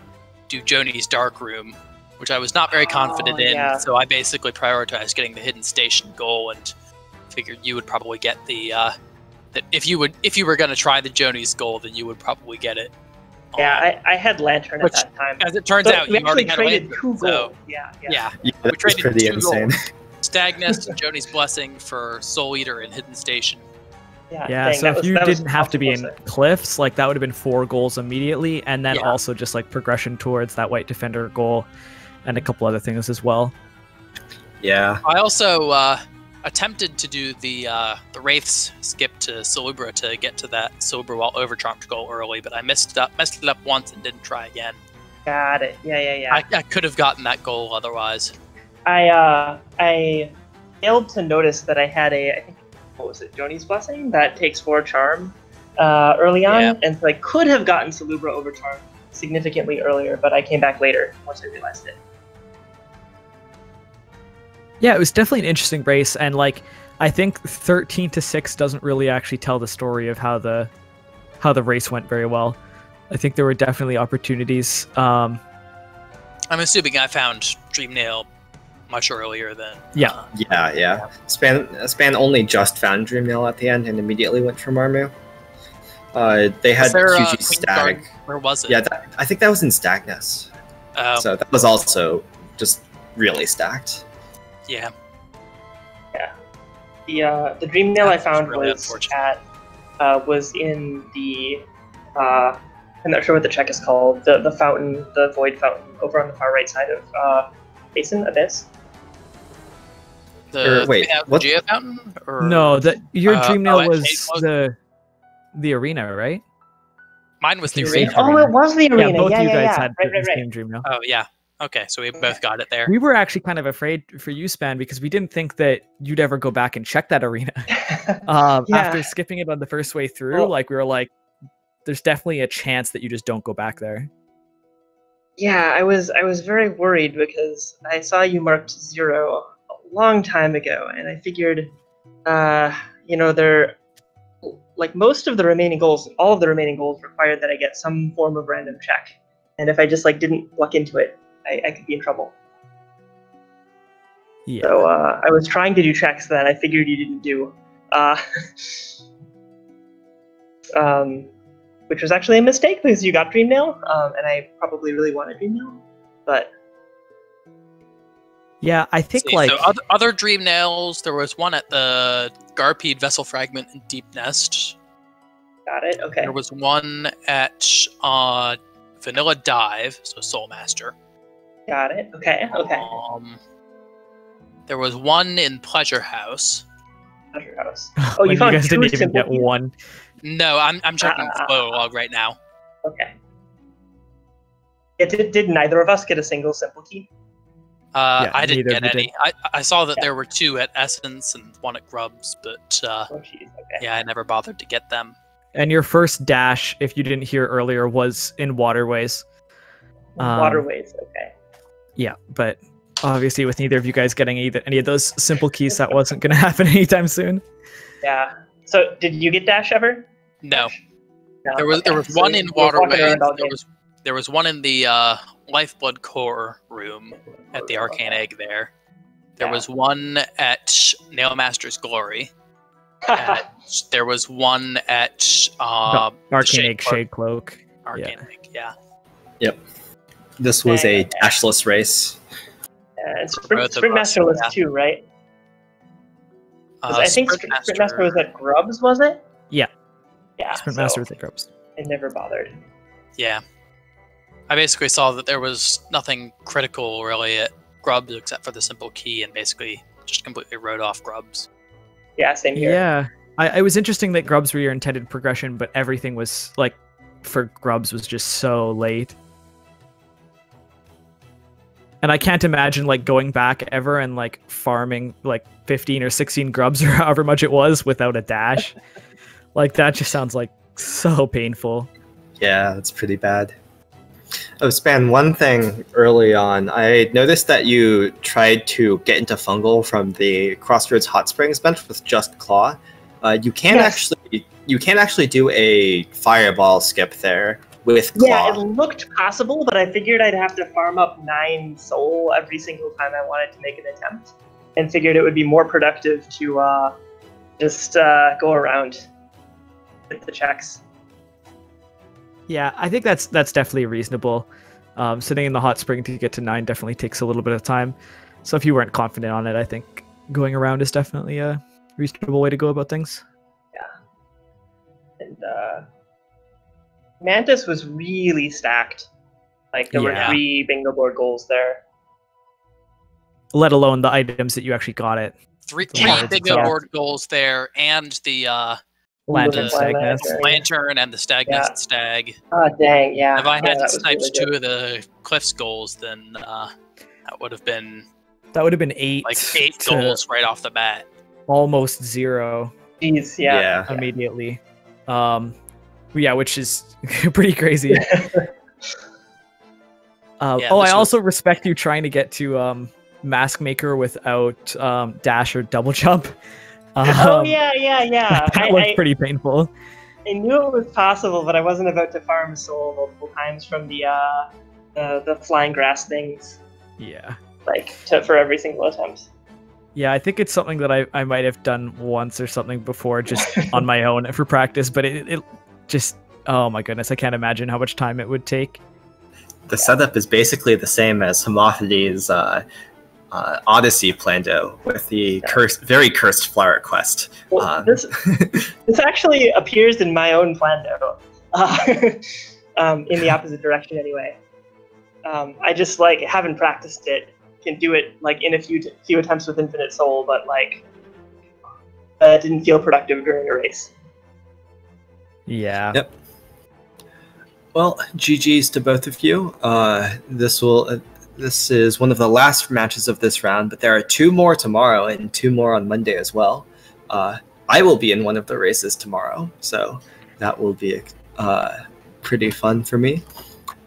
Speaker 3: do Joni's Dark Room, which I was not very confident in.
Speaker 4: yeah.
Speaker 3: So I basically prioritized getting the Hidden Station goal, and figured you would probably get the that if you were going to try the Joni's goal, then you would probably get it.
Speaker 4: Yeah, I had Lantern at that time.
Speaker 3: As it turns
Speaker 4: So
Speaker 3: out,
Speaker 4: we
Speaker 3: you already
Speaker 4: actually
Speaker 3: had
Speaker 4: traded
Speaker 3: Lantern,
Speaker 4: 2
Speaker 3: so
Speaker 4: gold. Yeah.
Speaker 3: yeah.
Speaker 2: Yeah,
Speaker 3: We
Speaker 2: that was
Speaker 3: traded
Speaker 2: pretty
Speaker 3: 2
Speaker 2: insane.
Speaker 3: gold. Stag Nest and Joni's Blessing for Soul Eater and Hidden Station.
Speaker 1: Yeah,
Speaker 4: dang,
Speaker 1: so if you
Speaker 4: that was
Speaker 1: didn't have to be in
Speaker 4: possible,
Speaker 1: cliffs, like that would have been 4 goals immediately, and then
Speaker 3: Yeah.
Speaker 1: also just like progression towards that White Defender goal, and a couple other things as well.
Speaker 2: Yeah.
Speaker 3: I also attempted to do the Wraiths skip to Celubra to get to that Celubra while overcharged goal early, but I messed it up once and didn't try again.
Speaker 4: Got it. Yeah.
Speaker 3: I could have gotten that goal otherwise.
Speaker 4: I failed to notice that I had I think, what was it, Joni's Blessing? That takes 4 charm early on,
Speaker 3: Yeah.
Speaker 4: and so I could have gotten Celubra over charm significantly earlier, but I came back later once I realized it.
Speaker 1: Yeah, it was definitely an interesting race, and like I think 13-6 doesn't really actually tell the story of how the race went very well. I think there were definitely opportunities.
Speaker 3: I'm assuming I found Dreamnail much earlier than
Speaker 1: Yeah.
Speaker 2: Yeah. Span only just found Dreamnail at the end and immediately went for Marmu. They had
Speaker 3: Was there,
Speaker 2: QG
Speaker 3: Queen's
Speaker 2: Stag.
Speaker 3: Garden? Where was it?
Speaker 2: Yeah, I think that was in Stagnus. So that was also just really stacked.
Speaker 3: Yeah.
Speaker 4: The Dreamnail I
Speaker 3: That's
Speaker 4: found
Speaker 3: really
Speaker 4: was
Speaker 3: unfortunate.
Speaker 4: was in the I'm not sure what the check is called. The fountain, the void fountain, over on the far right side of Basin Abyss.
Speaker 3: The
Speaker 2: wait, what?
Speaker 3: Geo Fountain? Or,
Speaker 1: No, your Dreamnail
Speaker 3: actually,
Speaker 1: was the arena, right?
Speaker 3: Mine was the
Speaker 1: you
Speaker 3: arena.
Speaker 1: say-
Speaker 4: Oh, it was the arena.
Speaker 1: Yeah, both
Speaker 4: yeah,
Speaker 1: of you
Speaker 4: yeah,
Speaker 1: guys
Speaker 4: yeah.
Speaker 1: had
Speaker 4: Right.
Speaker 1: the same Dreamnail.
Speaker 3: Oh, yeah. Okay, so we both got it there.
Speaker 1: We were actually kind of afraid for you, Span, because we didn't think that you'd ever go back and check that arena.
Speaker 4: Yeah.
Speaker 1: After skipping it on the first way through,
Speaker 4: Well-
Speaker 1: like we were like, there's definitely a chance that you just don't go back there.
Speaker 4: Yeah, I was very worried because I saw you marked 0 a long time ago, and I figured, they're like most of the remaining goals, all of the remaining goals required that I get some form of random check, and if I just didn't luck into it, I could be in trouble.
Speaker 1: Yeah.
Speaker 4: So I was trying to do checks that I figured you didn't do, which was actually a mistake because you got Dreamnail, and I probably really wanted Dreamnail, but.
Speaker 1: Yeah, I think
Speaker 3: See,
Speaker 1: like
Speaker 3: so other Dreamnails, there was one at the Garpede Vessel Fragment and Deep Nest.
Speaker 4: Got it. Okay.
Speaker 3: There was one at Vanilla Dive, so Soulmaster.
Speaker 4: Got it. Okay.
Speaker 3: There was one in Pleasure House.
Speaker 4: Pleasure House. Oh,
Speaker 1: when
Speaker 4: you found
Speaker 1: guys
Speaker 4: 2
Speaker 1: didn't even get
Speaker 4: simple keys?
Speaker 1: one.
Speaker 3: No, I'm checking the photo log right now.
Speaker 4: Okay. Yeah, did neither of us get a single simple key?
Speaker 3: I didn't
Speaker 1: neither
Speaker 3: get
Speaker 1: of you
Speaker 3: any. I saw that
Speaker 4: Yeah.
Speaker 3: there were 2 at Essence and 1 at Grubs, but
Speaker 4: Oh, jeez. Okay.
Speaker 3: yeah, I never bothered to get them.
Speaker 1: And your first dash, if you didn't hear earlier, was in Waterways.
Speaker 4: Waterways. Okay.
Speaker 1: Yeah, but obviously with neither of you guys getting any of those simple keys, that wasn't going to happen anytime soon.
Speaker 4: Yeah. So, did you get dash ever?
Speaker 3: No,
Speaker 4: No.
Speaker 3: there was
Speaker 4: Okay. So
Speaker 3: one in
Speaker 4: you were walking
Speaker 3: Waterways.
Speaker 4: around all day.
Speaker 3: There was one in the Lifeblood Core room at the Arcane Egg there. There
Speaker 4: Yeah.
Speaker 3: was one at Nailmaster's Glory. There was one at
Speaker 1: Arcane Egg, Shade Cloak.
Speaker 3: Arcane Egg, yeah.
Speaker 2: This was a
Speaker 4: Yeah.
Speaker 2: dashless race.
Speaker 4: And
Speaker 3: Both of
Speaker 4: Sprint
Speaker 3: us,
Speaker 4: Master was
Speaker 3: yeah.
Speaker 4: 2, right? 'Cause I think Sprint Master was at Grubs, was it?
Speaker 1: Yeah.
Speaker 4: Yeah.
Speaker 1: Sprint
Speaker 4: so
Speaker 1: Master with the Grubs.
Speaker 4: I never bothered.
Speaker 3: Yeah. I basically saw that there was nothing critical really at Grubs except for the simple key, and basically just completely wrote off Grubs.
Speaker 4: Yeah. Same here.
Speaker 1: Yeah. It was interesting that Grubs were your intended progression, but everything was like for Grubs was just so late. And I can't imagine going back ever and farming 15 or 16 Grubs or however much it was without a dash. That just sounds so painful.
Speaker 2: Yeah, that's pretty bad. Oh, Span, one thing early on, I noticed that you tried to get into Fungal from the Crossroads Hot Springs bench with just Claw. You can't actually do a Fireball skip there with Claw.
Speaker 4: Yeah, it looked possible, but I figured I'd have to farm up 9 soul every single time I wanted to make an attempt, and figured it would be more productive to just go around with the checks.
Speaker 1: Yeah, I think that's definitely reasonable. Sitting in the hot spring to get to 9 definitely takes a little bit of time. So if you weren't confident on it, I think going around is definitely a reasonable way to go about things.
Speaker 4: Yeah. And Mantis was really stacked. Like, there were 3 bingo board goals there.
Speaker 1: Let alone the items that you actually got it.
Speaker 3: Three bingo board goals there, and the
Speaker 1: Lantern Stagness.
Speaker 3: Lantern and the Stagness Stag.
Speaker 4: Oh, dang, yeah.
Speaker 3: If I had
Speaker 4: to
Speaker 3: sniped
Speaker 4: really
Speaker 3: 2 of the Cliff's goals, then that would have been...
Speaker 1: That would have been 8.
Speaker 3: Like 8 goals right off the bat.
Speaker 1: Almost 0.
Speaker 4: Jeez, yeah.
Speaker 1: Immediately. Which is pretty crazy. I also respect you trying to get to Mask Maker without dash or double jump.
Speaker 4: Yeah.
Speaker 1: That was pretty painful.
Speaker 4: I knew it was possible, but I wasn't about to farm soul multiple times from the flying grass things.
Speaker 1: Yeah.
Speaker 4: For every single attempt.
Speaker 1: Yeah, I think it's something that I might have done once or something before, just on my own for practice, but it just, oh my goodness, I can't imagine how much time it would take.
Speaker 2: The setup is basically the same as Hermophanes' Odyssey Plando with the very cursed flower quest.
Speaker 4: Well, this actually appears in my own Plando, in the opposite direction anyway. I just haven't practiced it. Can do it in a few attempts with Infinite Soul, but it didn't feel productive during a race.
Speaker 1: Yeah.
Speaker 2: Yep. Well, GG's to both of you. This is one of the last matches of this round, but there are 2 more tomorrow and 2 more on Monday as well. I will be in one of the races tomorrow, so that will be pretty fun for me.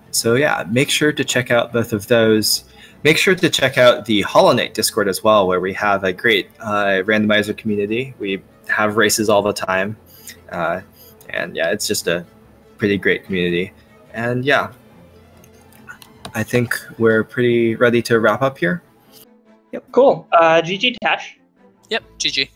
Speaker 2: So yeah, make sure to check out both of those. Make sure to check out the Hollow Knight Discord as well, where we have a great randomizer community. We have races all the time. And yeah, it's just a pretty great community. And yeah, I think we're pretty ready to wrap up here.
Speaker 4: Yep, cool. GG Tash.
Speaker 3: Yep, GG.